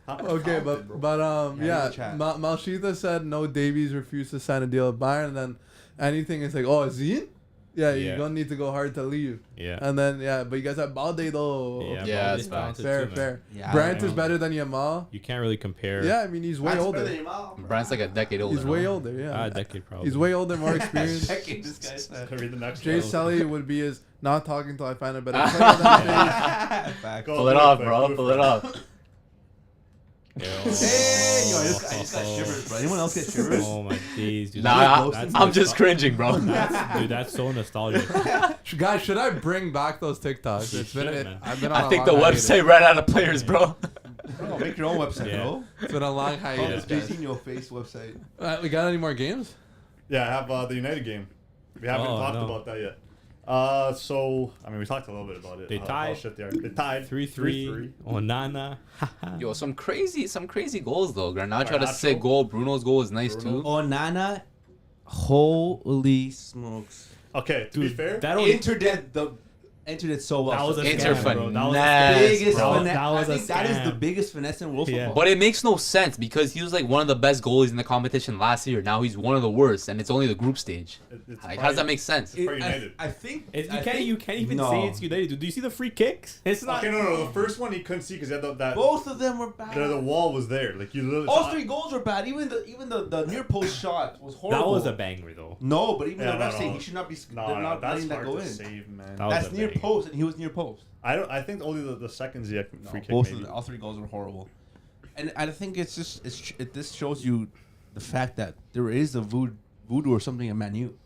Okay, but Yeah, in the chat. Malshita said no. Davies refused to sign a deal with Bayern, and then anything is like, oh, Zine? Yeah, you Yeah. don't need to go hard to leave. Yeah. And then but you guys have Balde though. Yeah, Yeah, Balde's that's talented fair, too, man. fair. Yeah, Brandt I is know. better than Yamal. You can't really compare. Yeah, I mean he's way older. Brandt's like a decade older. He's way no? older. Yeah, A decade probably. he's way older, more experienced. This guy said. Read the next Jay one. Selly would be his not talking till I find a better player than Back. Go Pull do it off, quick, bro. do it Pull it quick. off. Hey, yo, I just got shivers, bro. Anyone else get shivers? Oh my days, dude. Nah, That's I'm just cringing, bro. That's so nostalgic. Guys, should I bring back those TikToks? You It's been should, man. I've been on I a think the long hiatus. website ran out of players, bro. Bro, make your own website, Yeah. bro. It's been a long hiatus. Jay guys. Z in your face website. We got any more games? Yeah, I have the United game. We haven't Oh, talked no. about that yet. So I mean, we talked a little bit about it. They how tied. shit they are. They tied 3-3. Onana. Yo, some crazy goals though. Garnacho had a Garnacho. sick goal. Bruno's goal was nice Bruno. too. Onana, holy smokes. Okay, to be fair, That only, Entered it so well. that was a Inter scam, bro. That was a finesse, scam, biggest bro. finesse. That was I a think that is the scam. biggest finesse in world Yeah. football. But it makes no sense because he was like one of the best goalies in the competition last year. Now he's one of the worst, and it's only the group stage. it's Like, how does that make sense? It's for United. I think You can't even No. say it's United. Dude. Do you see the free kicks? It's not. Okay, no. The first one he couldn't see because he had that. both of them were bad. The wall was there. Like you literally. All saw- three goals were bad. Even the near post shot was horrible. That was a banger though. No, but even Yeah, the ref no. saying he should not be. No, they're not that's letting that hard go to in. save, man. That was That's a near banger. post, and he was near post. I think only the seconds he had No, free kick. both Maybe. of all three goals were horrible. And I think it's just this shows you the fact that there is a voodoo or something in Man U.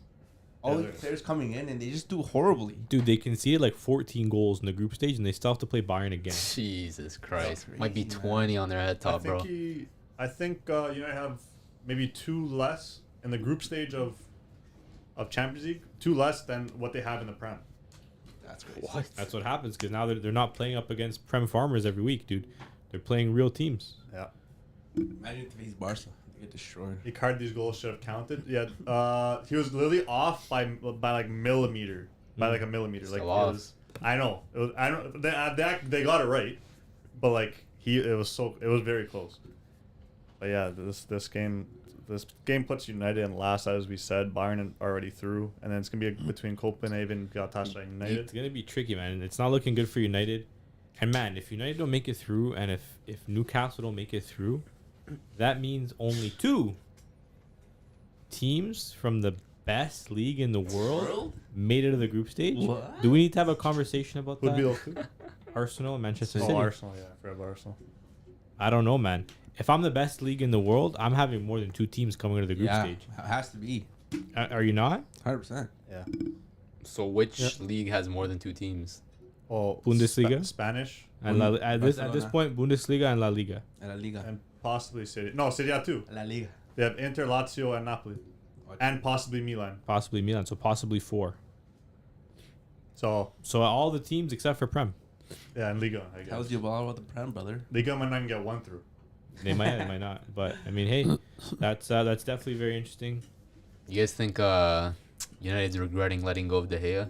All the players coming in and they just do horribly. Dude, they conceded like 14 goals in the group stage, and they still have to play Bayern again. Jesus Christ. Crazy, Might be 20 on their head top, bro. I think have maybe 2 less in the group stage of Champions League, 2 less than what they have in the Prem. That's crazy. What? That's what happens because now they're not playing up against Prem farmers every week, dude. They're playing real teams. Yeah. Imagine if he's Barca. They get destroyed. Icardi's goal should have counted. Yeah. He was literally off by like millimeter. By like a millimeter. Still like off. It was, I know. It was, I don't. They got it right, but like it was very close. But yeah, this game puts United in last, as we said. Bayern already through, and then it's gonna be between Copenhagen and Galatasaray United. It's gonna be tricky, man. It's not looking good for United. And man, if United don't make it through, and if Newcastle don't make it through, that means only 2 teams from the best league in the world made it to the group stage. What? Do we need to have a conversation about Who'd that? be those 2? Arsenal and Manchester Oh, City. Arsenal. Yeah, I forgot about Arsenal. I don't know, man. If I'm the best league in the world, I'm having more than 2 teams coming into the group Yeah, stage. it has to be. Are you not? 100%. Yeah. So which league has more than 2 teams? Oh, Bundesliga? Spanish And at this point, Bundesliga and La Liga. And La Liga. and possibly City. No, City have 2. La Liga. They have Inter, Lazio, and Napoli, and possibly Milan. Possibly Milan, so possibly 4. So So all the teams except for Prem. yeah, and Liga, I guess. Tells you all about the Prem, brother. Liga might not even get 1 through. They might, they might not. But I mean, hey, that's definitely very interesting. You guys think United's regretting letting go of De Gea?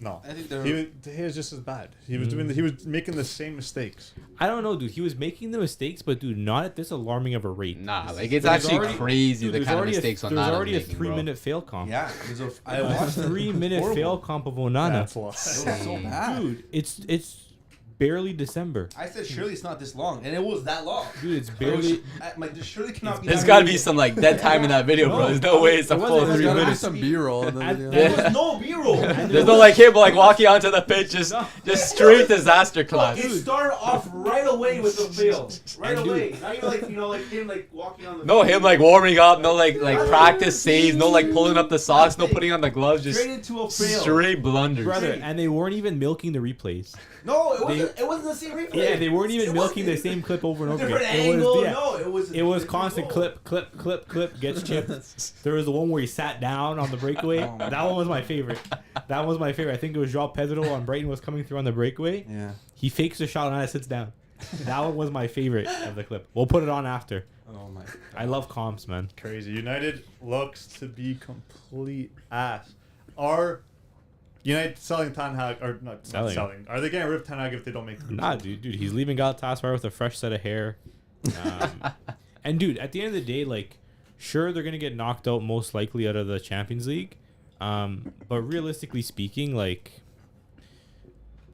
No, I think they're. he was just as bad. He was making the same mistakes. I don't know, dude. He was making the mistakes, but dude, not at this alarming of a rate. Nah, like it's There's actually already- crazy Dude, the there's kind of already mistakes there's Onana's already a making, 3-minute fail comp. Yeah, I A watched it. 3-minute Horrible. fail comp of Onana. That's a lot. It was so bad. Dude, it's barely December. I said surely it's not this long, and it was that long. Dude, it's barely. There surely cannot be. There's that got to long. be some like dead time in that video, bro. There's no way it's a It full wasn't- 3 there's gotta be minutes. Some B-roll in the At- video. There was no B-roll. There's no like him like walking onto the pitch, just straight disaster class. It started off right away with the fail. Right And away. Not even like him like walking on the. No him like warming up, no like practice saves, no like pulling up the socks, no putting on the gloves, just Straight into a fail. straight blunders. Brother, and they weren't even milking the replays. No, it wasn't the same replay. Yeah, they weren't even It milking the wasn't. same clip over and over Different again. angle. Yeah. No, It was different constant goal. clip, gets chipped. There was the one where he sat down on the breakaway. Oh my That one was my favorite. That was my favorite. I think it was Joao Pedro on Brighton was coming through on the breakaway. Yeah. He fakes the shot and sits down. That one was my favorite of the clip. We'll put it on after. Oh my. I love comps, man. Crazy. United looks to be complete ass. Are United selling Ten Hag or not selling? Are they getting rid of Ten Hag if they don't make the group Nah, stage? dude, he's leaving Galatasaray with a fresh set of hair. And dude, at the end of the day, like, sure they're gonna get knocked out most likely out of the Champions League, but realistically speaking, like,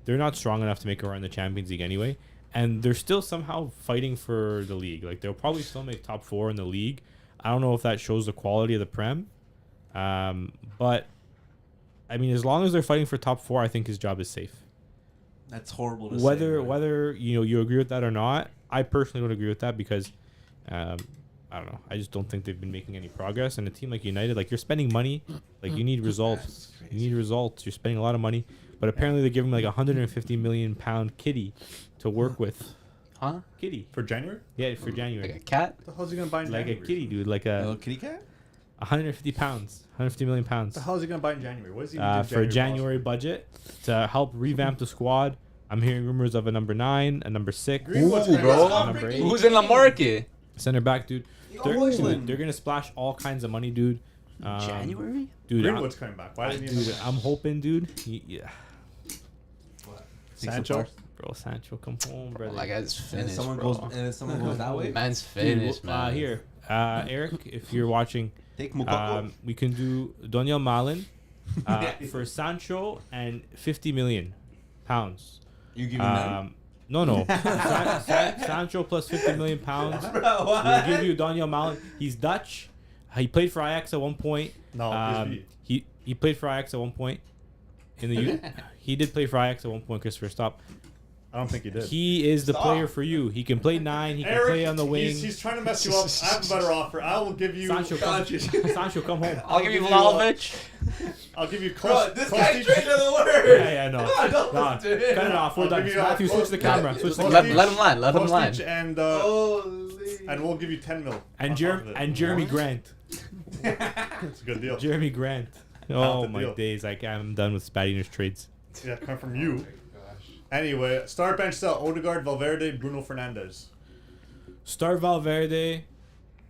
they're not strong enough to make a run in the Champions League anyway, and they're still somehow fighting for the league. Like, they'll probably still make top 4 in the league. I don't know if that shows the quality of the Prem, but I mean, as long as they're fighting for top 4, I think his job is safe. That's horrible to Whether say. whether you agree with that or not, I personally don't agree with that because I don't know. I just don't think they've been making any progress. And a team like United, like, you're spending money, like, you need results. You need results. You're spending a lot of money, but apparently they're giving like £150 million kitty to work with. Huh? Kitty. For January? Yeah, for Like January. a cat? What the hell is he gonna buy in Like a January? kitty, dude. Like a Little kitty cat? 150 pounds, 150 million What pounds. the hell is he gonna buy in January? What is he gonna do For a January budget to help revamp the squad. I'm hearing rumors of a number 9, a number 6, Greenwood's Ooh, gonna bro. get number 8, Who's in the market? center back, dude. Hojlund. They're gonna splash all kinds of money, dude. January? Dude. Greenwood's coming back. Why didn't he? Dude, I'm hoping, dude. Yeah, Sancho. bro, Sancho, come home, Oh, brother. that guy's And finished, someone bro. goes, and then someone goes that way. Man's Dude, finished, man. here, Eric, if you're watching, Take Mukoko. we can do Daniel Malin for Sancho and 50 million pounds. You giving that? No. Sancho plus 50 million pounds. Bro, what? We'll give you Daniel Malin. He's Dutch. He played for Ajax at one point. No, He played for Ajax at one point. In the he did play for Ajax at one point. Christopher, stop. I don't think he did. He is the Stop. player for you. He can play 9. He can Eric, play on the wing. he's trying to mess you up. I have a better offer. I will give you. Sancho, come, Sancho, come home. I'll give you give you, Vlahovic. I'll give you. Bro, this guy's Kostic. straight to the word. Yeah, no. Don't Nah, listen to him. cut it off. We're I'll done. give you, Matthew, switch the camera. Switch the Kostic. camera. Let him land. Let him land. Kostic and Holy. and we'll give you 10 mil. And, on Jeremy Grant. It's a good deal. Jeremy Grant. Half Oh, the my deal. days. I'm done with Spattinger's trades. Yeah, come from you. Anyway, start bench sell Odegaard, Valverde, Bruno Fernandes. Start Valverde.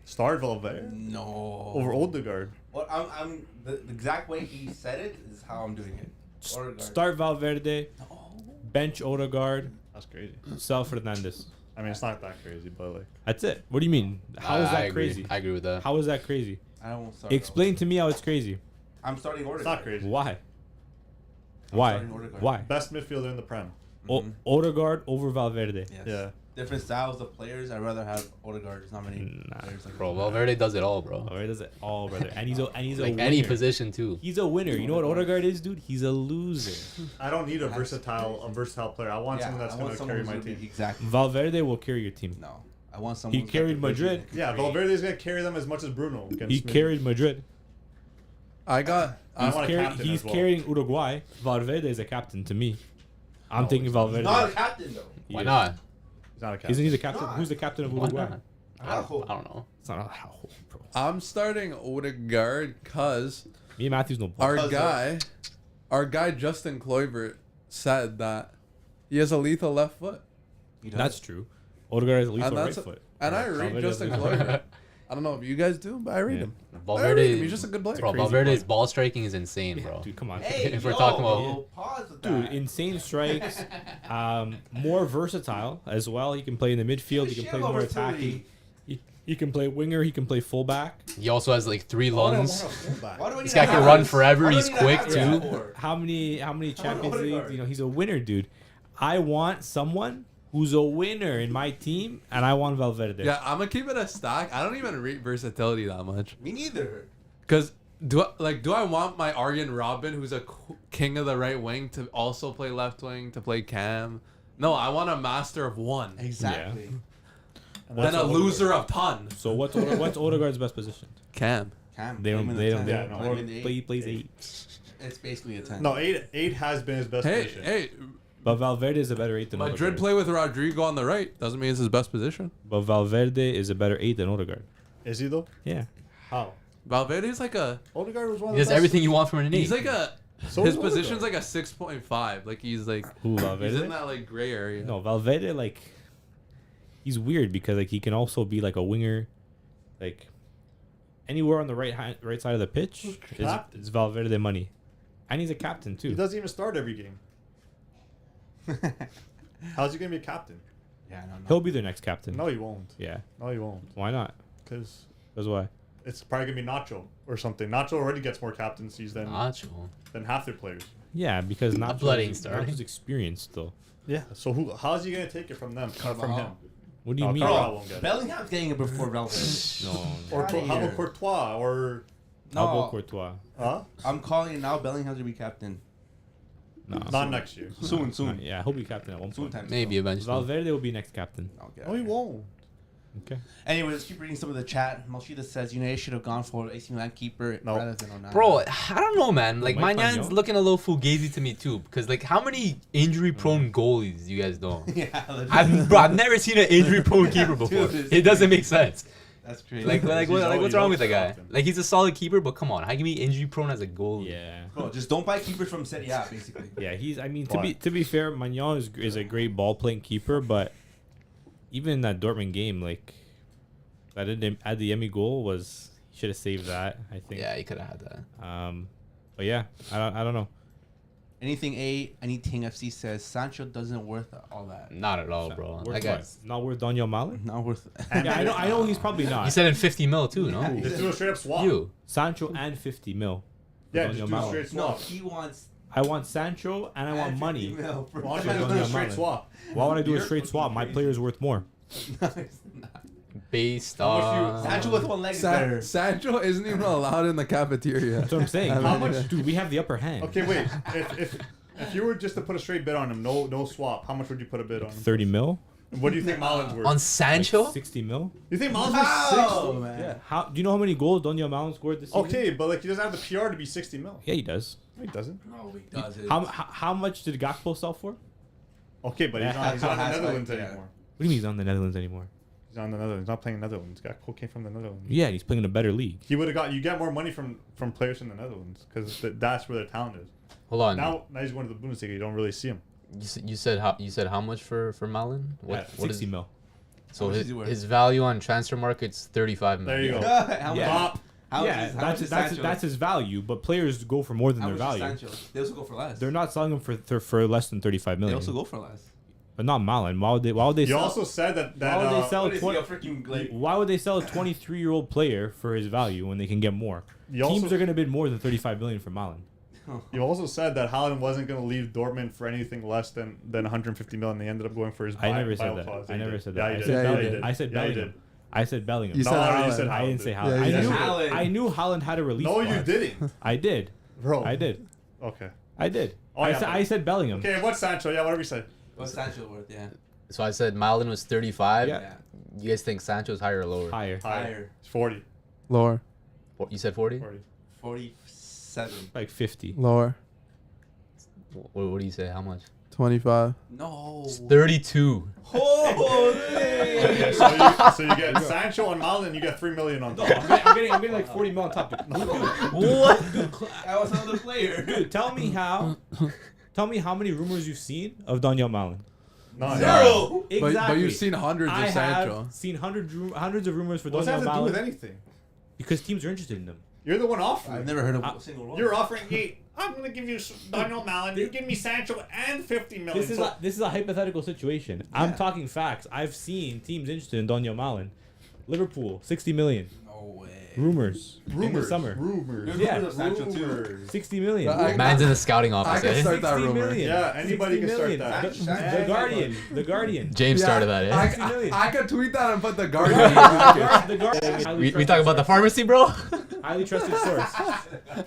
Start Valverde No. over Odegaard. What I'm the exact way he said it is how I'm doing it. Odegaard. Start Valverde. Bench Odegaard. That's crazy. Sell Fernandes. I mean, it's not that crazy, but like. That's it. What do you mean? How is I that agree. crazy? I agree with that. How is that crazy? I don't start. Explain to me how it's crazy. I'm starting It's Odegaard. not crazy. Why? Why? starting Odegaard. Why? Best midfielder in the Prem. Odegaard over Valverde. Yes. Yeah. Different styles of players. I'd rather have Odegaard. There's not many Nah. players like Bro, Valverde does it all, bro. Valverde does it all, brother. And he's a Like winner. any position too. He's a winner. You know what Odegaard is, dude? He's a loser. I don't need a versatile player. I want Yeah, someone that's I going want to someone carry who's my gonna be- team. Exactly. Valverde will carry your team. No, I want someone. He who's carried got the vision Madrid. and can Yeah, create. Valverde is going to carry them as much as Bruno. against He me. carried Madrid. I got. I want a captain He's as well. carrying Uruguay. Valverde is a captain to me. I'm thinking Valverde. Not a captain though. Why He not? He's not a captain. Isn't he the captain? Not. Who's the captain of Why Uruguay? not? I don't know. It's not a household, bro. I'm starting Odegaard because Me and Matthew's no ball. our guy Justin Kluivert said that he has a lethal left foot, He does. That's true. Odegaard has a lethal and right that's foot. and I Yeah, read Valverde Justin has a lethal Kluivert. I don't know if you guys do, but I read Yeah. him. I read Valverde, him. He's just a good player. bro, crazy Valverde's player. ball striking is insane, bro. Dude, come on. Hey, If we're yo, talking about- pause with Dude, that. insane strikes. More versatile as well. He can play in the midfield. He can play more attacking. He can play winger. He can play fullback. He also has like 3 lungs. Why do I need This to guy can have run this? forever. Why do I He's need to quick have this too. for? How many Champions Odegaard. Leagues? You know, he's a winner, dude. I want someone who's a winner in my team, and I want Valverde. Yeah, I'm gonna keep it a stack. I don't even rate versatility that much. Me neither. Cause do I want my Arjen Robben, who's a king of the right wing, to also play left wing, to play cam? No, I want a master of one, Exactly. then a loser of ton. So what's Odegaard's best position? Cam. Cam. They don't. Put him in They the don't. 10. Yeah, no, Put him in the He 8. plays 8. It's basically a 10. No, eight has been his best Hey, position. hey, But Valverde is a better 8 than Madrid Odegaard. play with Rodrigo on the right. Doesn't mean it's his best position. But Valverde is a better 8 than Odegaard. Is he though? Yeah. How? Valverde is like a. Odegaard was one of He the does best. everything you want from an He's innate. like a. So His is position's Odegaard. like a 6.5. Like he's like. Who, He's Valverde? in that like gray area. No, Valverde, like, he's weird because, like, he can also be, like, a winger, like, anywhere on the right side of the pitch Captain. is Valverde money. And he's a captain, too. He doesn't even start every game. How's he gonna be a captain? Yeah, no. He'll be their next captain. No, he won't. Yeah. No, he won't. Why not? Because That's why. it's probably gonna be Nacho or something. Nacho already gets more captaincies than Nacho. half their players. Yeah, because not bloody starting. Nacho's experienced, though. Yeah. So how's he gonna take it from them? From him? What do you No, mean? Carvajal won't get it. Bellingham's getting it before Valverde. No. Or Outta how here. about Courtois? Or How about No, Courtois? I'm calling it now. Bellingham's to be captain. No. not next year. Soon. Yeah, he'll be captain at one Soon point. time. Maybe eventually. Valverde will be next captain. Okay. No, he won't. Okay. Anyway, let's keep reading some of the chat. Malshida says, you should have gone for AC Milan keeper No. rather than Onana. Bro, I don't know, man. Like, Mike Manyan's Magnon? looking a little fugazi to me, too. Because, like, how many injury-prone goalies you guys know? Yeah, I've never seen an injury-prone keeper before. Dude, It doesn't make sense. that's crazy. Like, He's what's always wrong with the guy? often. Like, he's a solid keeper, but come on. How can he be injury-prone as a goalie? Yeah. Bro, just don't buy keepers from Serie A, basically. Yeah, he's. I mean, Why? to be fair, Magnon is a great ball playing keeper, but even in that Dortmund game, like that at the Emmy goal was he should have saved that. I think. Yeah, he could have had that. But yeah, I don't know. Anything FC says Sancho doesn't worth all that. Not at all, bro. Worth That guy. what? Not worth Daniel Malen. Not worth. Yeah, I know he's probably not. He said in 50 mil, too, no? Yeah. Just do a straight up swap. You. Sancho and 50 mil. for Yeah, Daniel just do a Malen. straight No, swap. he wants. I want Sancho and I want money. Why don't you For just do a Daniel straight Malen. swap? Why would I do a You're straight swap? My player is worth more. Based How much on... Sancho with one leg is better. Sancho isn't even allowed in the cafeteria. That's what I'm saying. How much- Dude, we have the upper hand. Okay, wait. If If you were just to put a straight bid on him, no swap, how much would you put a bid on him? 30 mil? What do you think Malin's worth? On Sancho? Like 60 mil? You think Malin's worth 60? man. Yeah. How do you know how many goals Daniel Malin scored this season? Okay, but like he doesn't have the PR to be 60 mil. Yeah, he does. No, he doesn't. No, he does it. How much did Gakpo sell for? Okay, but he's not in the Netherlands anymore. What do you mean he's not in the Netherlands anymore? He's not in the Netherlands. He's not playing in the Netherlands. Gakpo came from the Netherlands. Yeah, he's playing in a better league. He would have got. You get more money from players in the Netherlands because that's where their talent is. Hold on. Now he's going to the Bundesliga. You don't really see him. You said how much for Malin? Yeah, 60 mil. So How much his, is he worth? his value on transfer market's 35 There million. you go. How Yeah. much? How Yeah, much is Sancho? that's his value, but players go for more than How their much is value. Sancho? They also go for less. They're not selling him for less than 35 They million. also go for less. But not Malin. Why would they You sell? also said that Why would they sell What is he, 20 a freaking like? Why would they sell a 23-year-old player for his value when they can get more? You Teams also- are going to bid more than 35 million for Malin. You also said that Haaland wasn't going to leave Dortmund for anything less than 150 million. They ended up going for his. I never said buyout that. clause. I Yeah, you never did. said Yeah, that. you I did. said Yeah, you Bellingham. did. I said Yeah, you Bellingham. did. I said Bellingham. You No, said no, you Haaland. said I didn't Haaland. say Yeah, Haaland. you I, did. knew, Haaland. I knew Haaland had a release. No, you clause. didn't, I did. bro. I did. Okay. I did. Oh, I, yeah, said, but- I said Bellingham. Okay, what's Sancho? Yeah, whatever you said. What's Sancho worth? Yeah. So I said Malin was 35. Yeah. You guys think Sancho's higher or lower? Higher. Higher. It's 40. Lower. You said 40? 40. 47. Like 50. Lower. What do you say? How much? 25. No. 32. Okay, so you get Sancho and Malin, you get 3 million on top. I'm getting like 40 mil on top. What? I was another player. Dude, tell me how many rumors you've seen of Daniel Malin. No, Zero. Exactly. But you've seen hundreds I of Sancho. have seen hundreds of rumors for What's that Daniel have to do with Malin anything? because teams are interested in them. You're the one offering. I've never heard of I- a single one. You're offering, hey, I'm going to give you Daniel Malin. You give me Sancho and 50 million. This is a hypothetical situation. I'm talking facts. I've seen teams interested in Daniel Malin. Liverpool, 60 million. No way. Rumors. In the summer. Rumors. There's Yeah, rumors of Sancho too. Rumors. 60 million. I- Man's in the scouting I office, can eh? start that 60 rumor. million. Yeah, anybody 60 can start million. that. The Guardian. James Yeah, started that, eh? I, 60 million. I could tweet that and put the Guardian. The Guardian. We talk about the pharmacy, bro? highly trusted source.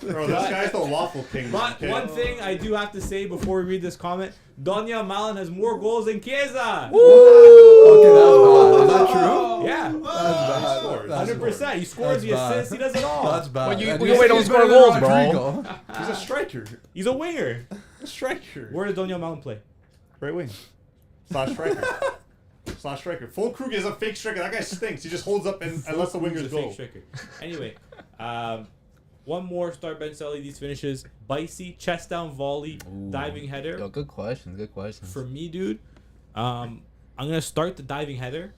Bro, this guy's the waffle king. But okay? one thing I do have to say before we read this comment, Daniel Malin has more goals than Chiesa. Okay, that's bad. Is that true? Yeah. That's scores. bad. 100%. He scores, That's he bad. assists, he does it all. That's bad. Well, you- And we you're wait, don't saying score he's better goals, than bro. Rodrigo. He's a striker. He's a winger. A striker. Where does Daniel Malin play? Right wing. Slash striker. Slash striker. Full Krug is a fake striker. That guy stinks. He just holds up and lets the He's wingers a go. fake striker. Anyway, one more start bench LEDs finishes. Bicey, chest down volley, diving header. Yo, good question. Good question. For me, dude, I'm gonna start the diving header.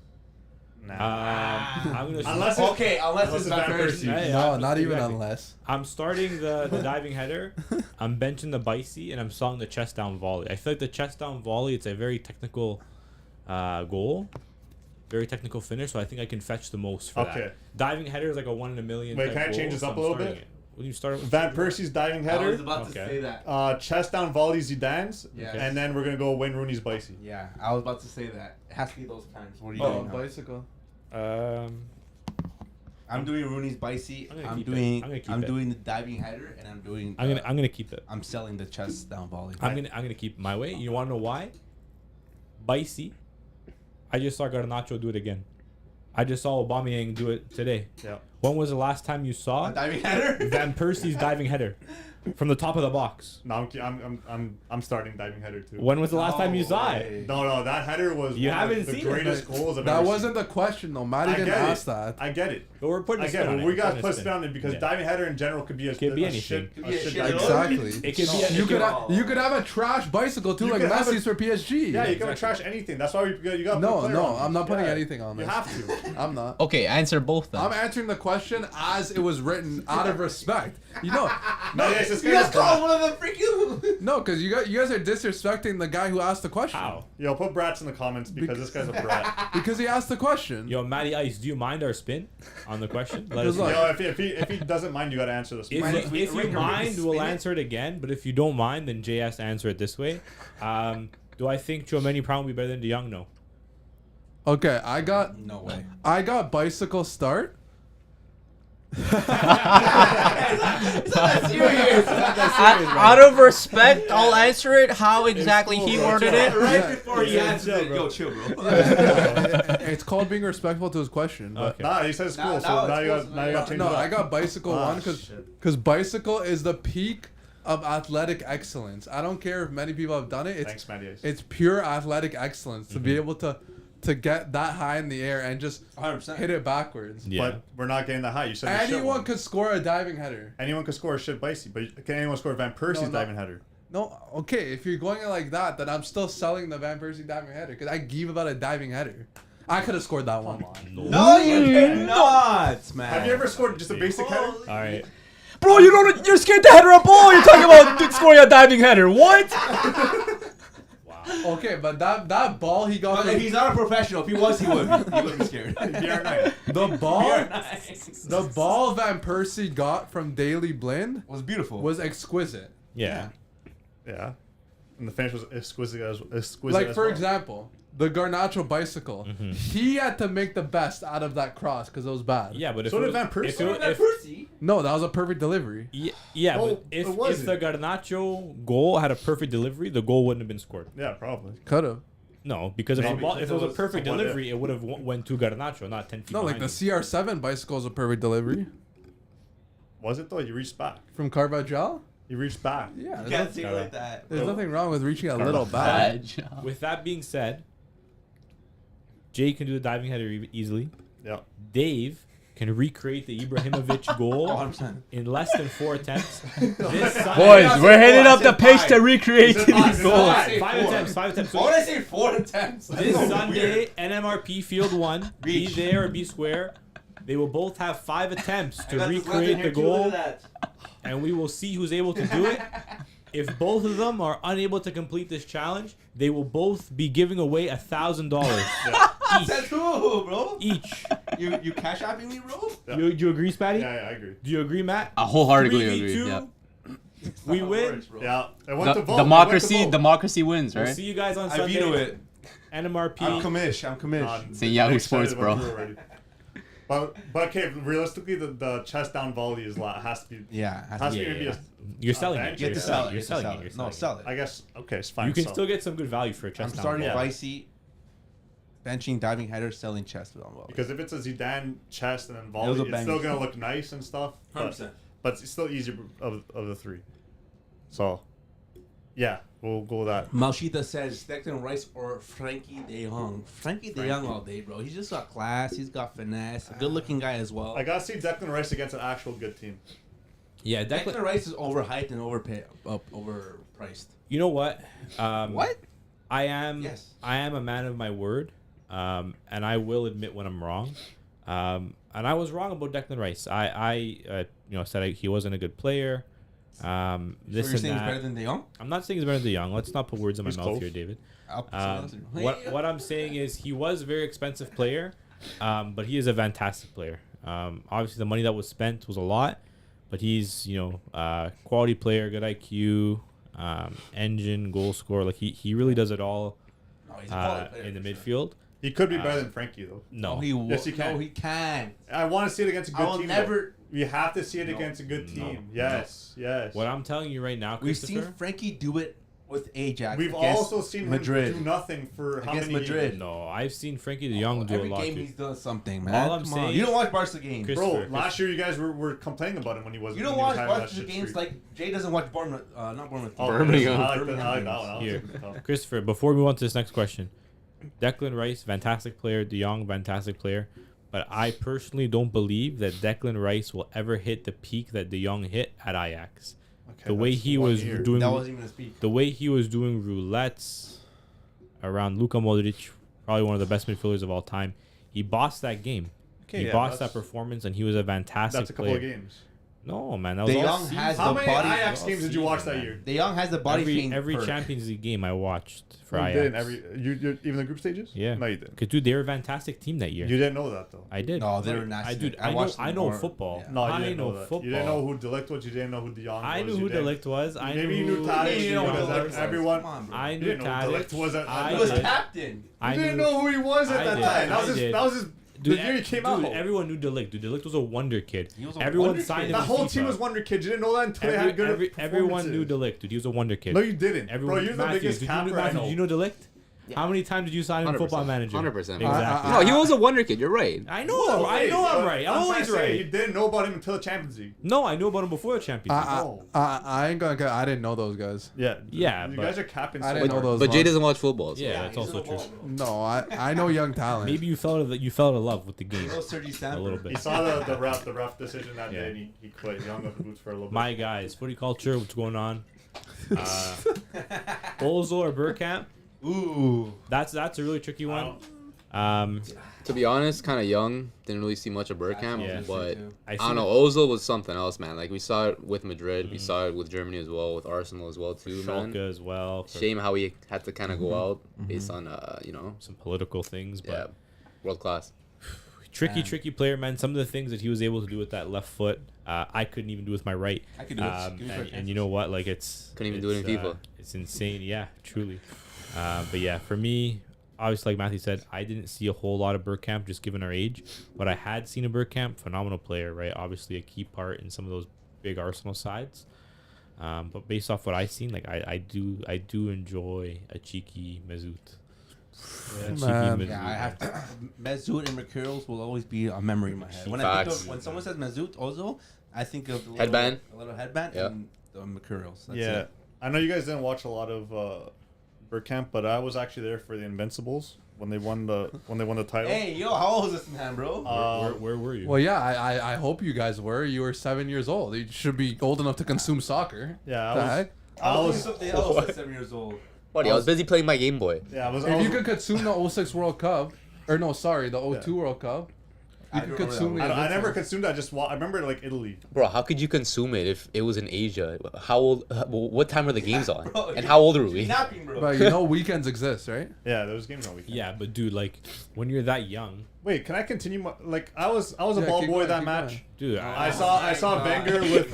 I'm gonna Unless start, Unless it's Van Persie. Hey, No, not even exactly. unless. I'm starting the diving header. I'm benching the Bicey and I'm selling the chest down volley. I feel like the chest down volley, it's a very technical goal. Very technical finish, so I think I can fetch the most for Okay. that. Diving header is like a 1 in a million. Wait, type can I goal, change this so up I'm a little starting bit? it. Will you start? Van Persie's diving I was header. about to Okay. say that. Chest down volley Zidane's. Yes. And then we're going to go Wayne Rooney's Bicey. Yeah, I was about to say that. It has to be those times. What are you Oh, doing? now? bicycle. I'm doing Rooney's Bicey. I'm gonna I'm keep it. doing. I'm gonna keep I'm it. doing the diving header, and I'm doing. I'm gonna keep it. I'm selling the chest down volley. I'm gonna keep my way. You want to know why? Bicey. I just saw Garnacho do it again. I just saw Aubameyang do it today. Yeah. When was the last time you saw A diving header. Van Persie's diving header from the top of the box? No, I'm starting diving header too. When was the last time you saw it? No, that header was You one haven't of the seen it, greatest but goals I've That ever wasn't the question, though. Maddie I didn't get ask it. that. I get it. But we're putting I a get spin it. on We it. got to We're put putting spin on it because Yeah. diving header in general could be a, Could be a anything. shit. Could A be a shit shit diving goal. header. Exactly. It could be. You could Oh. you could have a trash bicycle too, You like could have Messi's a- for PSG. Yeah, you can trash anything. That's why you got. No, I'm not putting anything on You this. have to. I'm not. Okay, answer both then. I'm answering the question as it was written out of respect. You know, No, yes, this You guy's guys called brat. one of the freaking. no, because you guys are disrespecting the guy who asked the question. How? Yo, put brats in the comments because this guy's a brat. Because he asked the question. Yo, Matty Ice, do you mind our spin on the question? Let us Good know. luck. Yo, if he doesn't mind, you got to answer this. If you Rick, mind, spin we'll it. answer it again. But if you don't mind, then Jay has to answer it this way. Do I think Chouameni Brown will be better than De Jong? No. Okay, I got No way. bicycle start. Out of respect, I'll answer it how exactly he worded it. Right before he answers it, yo, chill, bro. It's called being respectful to his question. But Okay. Nah, he says school, Now- so now now it's you got close now you got to change no, it up. I got bicycle Ah, one shit. because bicycle is the peak of athletic excellence. I don't care if many people have done it. It's Thanks, Matty. it's pure athletic excellence to be able to get that high in the air and just 100%. hit it backwards. Yeah. But we're not getting that high. You said the shit Anyone one. could score a diving header. Anyone could score a shit bicy, but can anyone score Van Persie's No. diving header? No, okay, if you're going it like that, then I'm still selling the Van Persie diving header because I gave about a diving header. I could have scored that one. No, you cannot, man. Have you ever scored just a basic header? All right. Bro, you're scared to header a ball. You're talking about scoring a diving header. What? Okay, but that ball he got But from he's not a professional. If he was, he would be scared. BR9. the ball Van Persie got from Daily Blind Was beautiful. was exquisite. Yeah. Yeah. And the finish was exquisite as Like as for well. example, the Garnacho bicycle. He had to make the best out of that cross because it was bad. Yeah, but if So it did was, Van Persie. if So it- did if- No, that was a perfect delivery. yeah, Oh, but it if wasn't. the Garnacho goal had a perfect delivery, the goal wouldn't have been scored. Yeah, probably. Could have. No, because if, Maybe the ball, if because it was it a was perfect somewhat delivery, it would have went to Garnacho, not 10 feet No, like the behind CR7 bicycle is a perfect delivery Was it though? You reached back. from Carvajal. You reached back. Yeah, You can't say it like that. there's nothing wrong with reaching a little Carvajal. back. him. With that being said, Jay can do the diving header easily. Yeah. Dave can recreate the Ibrahimovic goal 100%. in less than 4 attempts. This Sunday, Boys, we're heading up the said pace five. to recreate He said these five. goals. Five. Five attempts. Why would I say 4 attempts? This That's so Sunday, weird. NMRP Field 1, be Reach. there or be square. They will both have 5 attempts I to got this left in recreate here the too, look goal, at that. and we will see who's able to do it. If both of them are unable to complete this challenge, they will both be giving away $1,000 That's cool, bro. each. You cash apping me, bro? Yeah. You agree, Spatty? Yeah, I agree. Do you agree, Matt? I wholeheartedly 3v2, agree. Yeah. we How it win. works, bro. Yeah. It went to vote. Democracy wins, We'll right? see you guys on I Sunday. veto it. NMRP. I'm commish. Say Yahoo Sports, bro. But okay, realistically, the chest down volley has to be. Yeah. Has to Yeah, be yeah. a, You're selling bench. it. You have You're to sell selling it. You're selling it. You're No, selling it. sell it. I guess. Okay, it's fine. You can sell. still get some good value for a I'm chest down. starting Yeah. Vicey, benching, diving header, selling chest on volley. Because if it's a Zidane chest and then Those volley, are it's still bangers. gonna look nice and stuff. But, 100%. but it's still easier of the 3. So, yeah, we'll go with that. Malshita says Declan Rice or Frankie De Jong. Frankie De Jong all day, bro. He's just got class. He's got finesse. A good-looking guy as well. I gotta see Declan Rice against an actual good team. Yeah, Declan Rice is overhyped and overpriced. You know what? What? I am. Yes. I am a man of my word, and I will admit when I'm wrong. And I was wrong about Declan Rice. I said he wasn't a good player. This So you're and saying he's that. better than De Jong? I'm not saying he's better than Young. Let's not put words in my He's mouth close. here, David. I'll What I'm saying is he was a very expensive player, but he is a fantastic player. Obviously, the money that was spent was a lot, but he's quality player, good IQ, engine, goal scorer. Like he really does it all No, he's a quality player in the for sure. midfield. He could be better than Frankie though. No, No, he will. Yes, he can. No, he can. I want to see it against a I good will team. never. We have to see it No. against a good No. team. Yes, yes. what I'm telling you right now, We've seen Christopher. Frankie do it with Ajax. We've against also seen Madrid. him do nothing for how Against many Madrid. years? No, I've seen Frankie de Jong do a Every lot game too. he's done something, man. All I'm Come saying on. You don't watch Barca games. Chris- Bro, Christopher. last year you guys were complaining about him when he wasn't. You don't when he watch was having that Barca shit games streak. like Jay doesn't watch Bournemouth. Not Bournemouth. Oh, Birmingham. I like that. I like Birmingham that one. Here. That was tough. Christopher, before we move on to this next question, Declan Rice, fantastic player. De Jong, fantastic player. But I personally don't believe that Declan Rice will ever hit the peak that De Jong hit at Ajax. Okay, The way that's he 1 was year. doing, That wasn't even a speak. the way he was doing roulettes around Luka Modric, probably one of the best midfielders of all time. He bossed that game. Okay, He yeah, bossed that that's- performance, and he was a fantastic That's a couple player. of games. No, man, that was De all Jong season. has How the many body. Ajax games did you watch season, that man. year? De Jong has the body thing. Every perk. Champions League game I watched for You Ajax. didn't even the group stages? Yeah. No, you didn't. Cause dude, they were a fantastic team that year. You didn't know that though. I did. No, they were nasty. I dude, I watched I them know more. football. Yeah. No, you I didn't know know that. football. You didn't know who Delict was. You didn't know who De Jong was. I knew you who didn't- Delict was. I Maybe knew you knew Tadic. You You know knew who like Delict everyone. Come on, bro. I You knew didn't know who Tadic. Delict was. I He was did. captain. I You didn't knew- know who he was at I that did. time. I did. That was his. The year he came out. Everyone knew De Ligt. Dude, De Ligt was a wonder kid. He was a Everyone wonder signed kid. him. That in whole FIFA. team was wonder kids. You didn't know that until they had good Everyone knew De performances. Ligt, dude. He was a wonder kid. No, you didn't. Everyone, Bro, you're the Matthew, biggest did you know, capper I Matthew, know. did you know De Ligt? How many times did you sign him in Football 100%. Manager? 100%. Exactly. No, he was a wonder kid. You're right. I know. I know I'm right. I'm trying always to say You right. didn't know about him until the Champions League. No, I knew about him before the Champions League. Oh. I ain't gonna. I didn't know those guys. Yeah. Yeah, You but- guys are capping. I so didn't know hard. those. But Jay ones. doesn't watch football. So. Yeah, that's also true. No, I know young talent. Maybe you fell in love with the game You know Sergi a Sandberg. little He bit. saw the ref decision that Yeah. day, and he quit. He hung up the boots for a little bit. My guys, footy culture, what's going on? Ozil or Burkamp? Ooh. That's a really tricky I one. don't- To be honest, kind of young. Didn't really see much of Bergkamp. Yeah. But I see don't know. Ozil was something else, man. Like we saw it with Madrid. We saw it with Germany as well, with Arsenal as well too, man. Schalke as well. For Shame how he had to kind of go out based on some political things, but yeah, world class. tricky player, man. Some of the things that he was able to do with that left foot, I couldn't even do with my right. I could do it. Give me And, first and you know what? Like Couldn't even do it in FIFA. It's insane. Yeah, truly. But yeah, for me, obviously, like Matthew said, I didn't see a whole lot of Bergkamp just given our age. But I had seen a Bergkamp, phenomenal player, right? Obviously, a key part in some of those big Arsenal sides. But based off what I've seen, like I do enjoy a cheeky Mesut. Yeah, Man. Yeah, I have to. Mesut and Mercurials will always be a memory in my head. When I think Facts. of, when someone says Mesut Ozil, I think of the Headband. a little headband, Yeah. and the Mercurials. That's Yeah, it. I know you guys didn't watch a lot of Bergkamp, but I was actually there for the Invincibles when they won the title. Hey, yo, how old is this man, bro? Where were you? Well, yeah, I hope you guys were. You were 7 years old. You should be old enough to consume soccer. Yeah, The I was. heck? I was was- something else at 7 years old. Buddy, I was busy playing my Game Boy. Yeah, I was. If you could consume the 06 World Cup, or no, sorry, the 02 Yeah. World Cup, I you could remember consume that the I never Invincibles. consumed that. I remember like Italy. Bro, how could you consume it if it was in Asia? How old? What time are the games on? Bro, And how old are you're we? napping, bro. But you know weekends exist, right? Yeah, there was games on weekend. Yeah, but dude, like when you're that young, Wait, can I continue? Like I was a Yeah, ball keep boy going, that keep match. going. dude, I saw Wenger with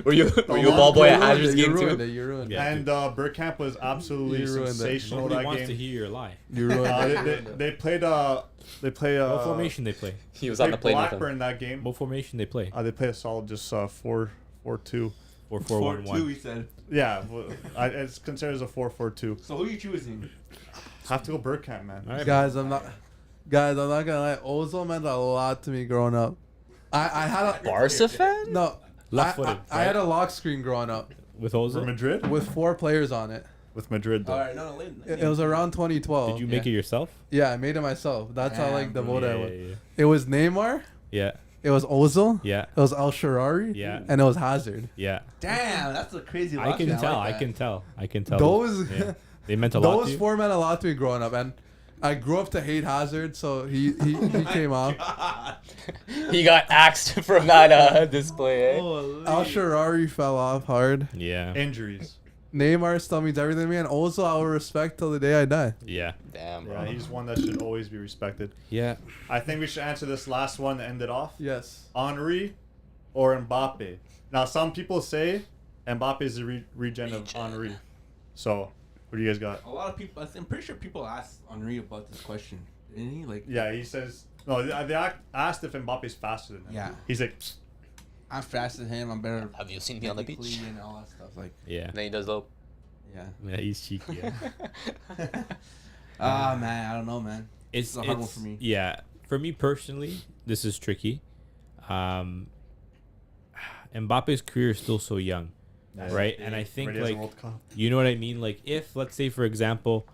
Were you a long ball boy at career Hazard's You game ruined too? it. You ruined it. Yeah. and Bergkamp was absolutely You ruined it. sensational nobody that wants to game. hear your lie. You ruined it. They played What formation they play? He was on the plane with him. Blackburn that game. What formation they play? They play a solid just 4-4-2. 4-4-1-1. he said. Yeah, it's considered as a 4-4-2. So who are you choosing? Have to go Bergkamp, man. All right, Guys, I'm not gonna lie. Ozil meant a lot to me growing up. I had a Barca fan? no. Left-footed, I had right? a lock screen growing up with For Ozil. Madrid? with 4 players on it. With Madrid, though. All right, no, It was around 2012. Did you make it yourself? Yeah, I made it myself. That's how like Damn, devoted I yeah, was. yeah, It was Neymar. yeah, It was Ozil. yeah, It was El Sharari. yeah, And it was Hazard. yeah. Damn, that's a crazy. I can logic. tell. like I that. can tell. I can tell. Those Yeah. They meant a lot those to you. 4 meant a lot to me growing up, and I grew up to hate Hazard, so he came out. He got axed from that display. Eh? El Sharari fell off hard. Yeah, Injuries. Neymar still means everything to me, and also I will respect till the day I die. yeah, Damn, bro. Yeah, he's one that should always be respected. yeah. I think we should answer this last one to end it off. Yes. Henri or Mbappe? Now, some people say Mbappe is the regen of Henri. So, what do you guys got? A lot of people. I'm pretty sure people asked Henri about this question. Didn't he? Like, Yeah, he says... No, they asked if Mbappe's faster than him. Yeah. He's like... I'm faster than him. I'm better. Have you seen me on the beach? technically and all that stuff. Like, Yeah. Then he does though. yeah. Yeah, he's cheeky. Yeah. Man, I don't know, man. It's a hard one for me. Yeah, for me personally, this is tricky. Mbappe's career is still so young, right? And I think Already has a like World Cup. you know what I mean. Like if let's say for example,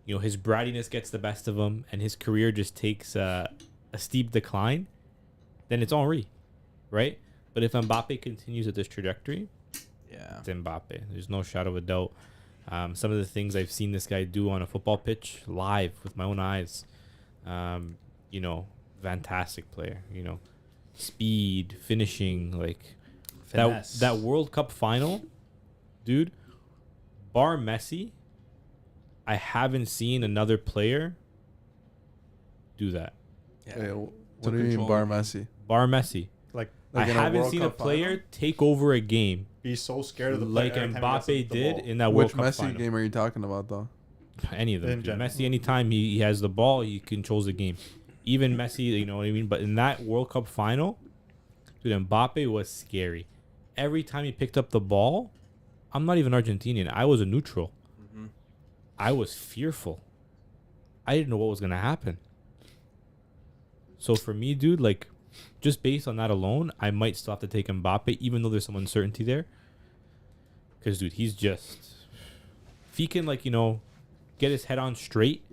his brattiness gets the best of him and his career just takes a steep decline, then it's Henri, right? But if Mbappe continues at this trajectory, Yeah. it's Mbappe. There's no shadow of a doubt. Some of the things I've seen this guy do on a football pitch live with my own eyes, fantastic player. Speed, finishing, like Finesse. that World Cup final, dude. Bar Messi, I haven't seen another player do that. Yeah. Wait, what Took do you mean, control. Bar Messi? Bar Messi, Like, Like I in a haven't World seen a Cup player final? take over a game he's so scared of the play like every time he gets Mbappe the did ball. in that World Which Cup Messi final. game are you talking about, though? Any of them. In Dude. general. Messi, anytime he has the ball, he controls the game. even Messi, you know what I mean? But in that World Cup final, dude, Mbappe was scary. Every time he picked up the ball, I'm not even Argentinian. I was a neutral. Mm-hmm. I was fearful. I didn't know what was going to happen. So for me, dude, like, just based on that alone, I might still have to take Mbappe, even though there's some uncertainty there. Because, dude, he's just... If he can, like, you know, get his head on straight,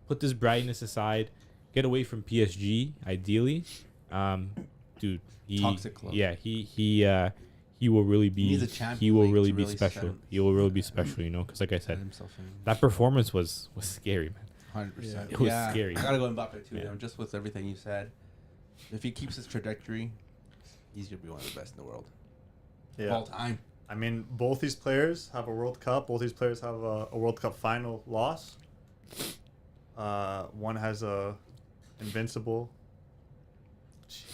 put this brightness aside, get away from PSG, ideally, dude, Toxic club. Yeah, he will really be... He's a champion. He will league really to be special. stand- He will really be special, you know? Because, like I stand said, himself in. that performance was scary, man. 100%. It was scary. I gotta go Mbappe too. Yeah. Though, just with everything you said, if he keeps his trajectory, he's gonna be one of the best in the world Yeah. all time. I mean, both these players have a World Cup. Both these players have a World Cup final loss. One has a invincible.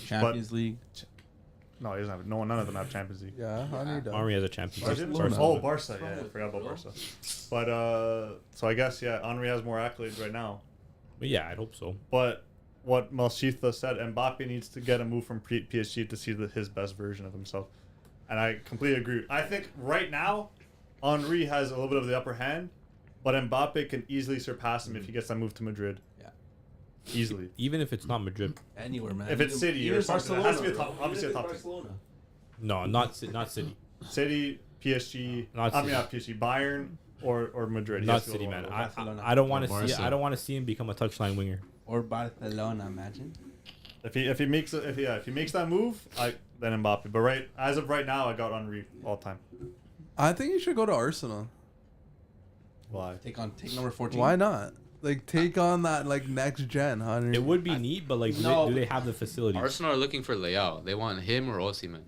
Champions League. No, he doesn't have. No, none of them have Champions League. Yeah, Henry does. Henry has a Champions League. Barca. Oh, Barca. Yeah, I forgot about Barca. But so I guess Henry has more accolades right now. But yeah, I'd hope so. But what Malshitha said, Mbappe needs to get a move from PSG to see his best version of himself. And I completely agree. I think right now, Henry has a little bit of the upper hand, but Mbappe can easily surpass him if he gets that move to Madrid. Yeah. Easily. Even if it's not Madrid. Anywhere, man. If it's City or something, it has to be a top, bro. obviously a Even top team. Barcelona. No, not City. City, PSG, Not I mean City. not PSG, Bayern or Madrid. He Not has to go City, one man. of those. Barcelona. I don't want to Barca. see. I don't want to see him become a touchline winger. Or Barcelona, imagine. If he makes that move, then Mbappe. But as of right now, I got Henry all time. I think you should go to Arsenal. Why? Take number 14. Why not? Like, take on that, like, next gen, Henry. It would be neat, but like, No. do they have the facilities? Arsenal are looking for Leao. They want him or Osimhen.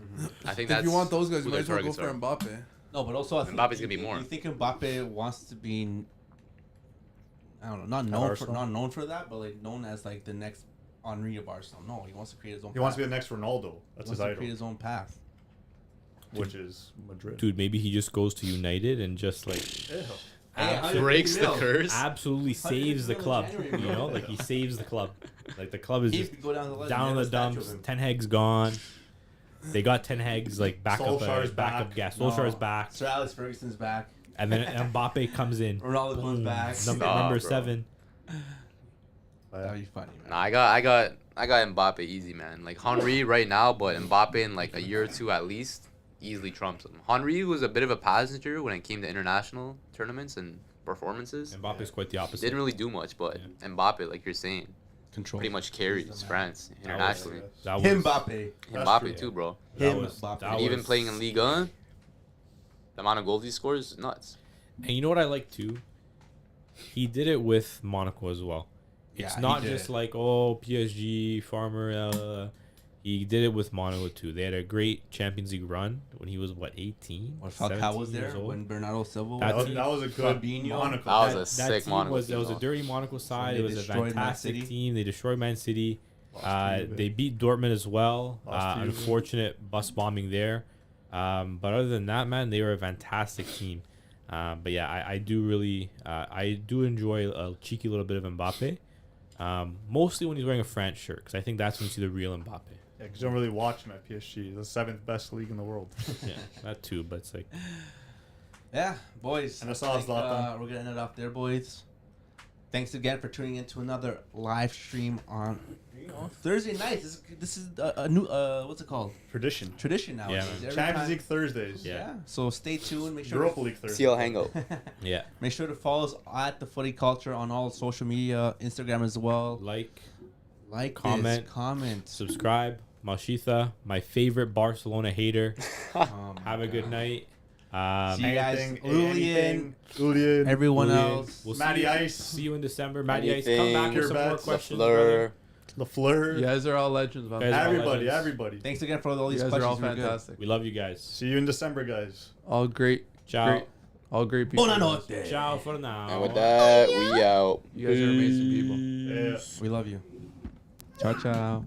I think that's If you want those guys, who you might their as well go targets for are. Mbappe. No, but also I think Mbappe's gonna be more. You think Mbappe wants to be? I don't know, not known for that, but like known as like the next Henry of Arsenal. No, he wants to create his own. He wants to be the next Ronaldo. That's He his wants to idol, create his own path. which is Madrid. Dude, maybe he just goes to United and just like Breaks the curse. absolutely saves the million club. January, You bro. know, like he saves the club. Like the club is He just could go down the line. down in the dumps. Ten Hag's gone. They got Ten Hag's like backup Solskjaer's backup back. gas. Solskjaer's back, Sir Alex Ferguson's back. and then Mbappe comes in. Ronaldo comes Boom. back. Number Stop, bro. 7. That'd be funny, man. Nah, I got Mbappe easy, man. Like Henry right now, but Mbappe in like a year or two at least easily trumps him. Henry was a bit of a passenger when it came to international tournaments and performances. Mbappe's quite the opposite. Didn't really do much, but Mbappe, like you're saying, Control. pretty much carries France That was- internationally. That was, Mbappe. That's Mbappe true. too, bro. that Him, was- Mbappe. that And even was- playing in Ligue 1, the amount of goals he scores is nuts. And you know what I like too? He did it with Monaco as well. It's Yeah, he not did. just like, oh, PSG, Farmer. He did it with Monaco too. They had a great Champions League run when he was, what, 18? When Falcao 17 was there, years old? when Bernardo Silva That was team- That was a good Fabinho. Monaco. That was a That sick team Monaco was, team, it was a though. dirty Monaco side. they It was a destroyed Man fantastic City. team. They destroyed Man City. Lost to Juve. They beat Dortmund as well. Lost to Juve. Unfortunate bus bombing there. But other than that, man, they were a fantastic team. But yeah, I do really, I do enjoy a cheeky little bit of Mbappe. Mostly when he's wearing a France shirt, because I think that's when you see the real Mbappe. Yeah, because you don't really watch him at PSG. The 7th best league in the world. Yeah, that too. But it's like, Yeah, boys. And I saw Zlatan. We're gonna end it off there, boys. Thanks again for tuning in to another live stream on Thursday nights. This is a new what's it called? Tradition. Tradition now. Yeah, Every Champions time- League Thursdays. Yeah. So stay tuned. Make sure Europa League Thursdays. CL Hangout. yeah, make sure to follow us at the Footy Culture on all social media, Instagram as well. like, Comment, comment. comment. subscribe. Malshitha, my favorite Barcelona hater. Have a good night. See you guys. Anything, Julian, Everyone Julian, else. We'll Matty see you, Ice. See you in December. Matty Ice, come back with some more Bets, questions. Lafleur. brother. LaFleur. You guys are all legends, man. Guys are all Everybody, legends. everybody. Thanks again for all You these guys questions. are all You were good. fantastic. We love you guys. See you in December, guys. All great. Ciao. Great. All great people. Buonanotte. Ciao for now. And with that, we out. You guys are amazing people. Yeah. We love you. Ciao, ciao.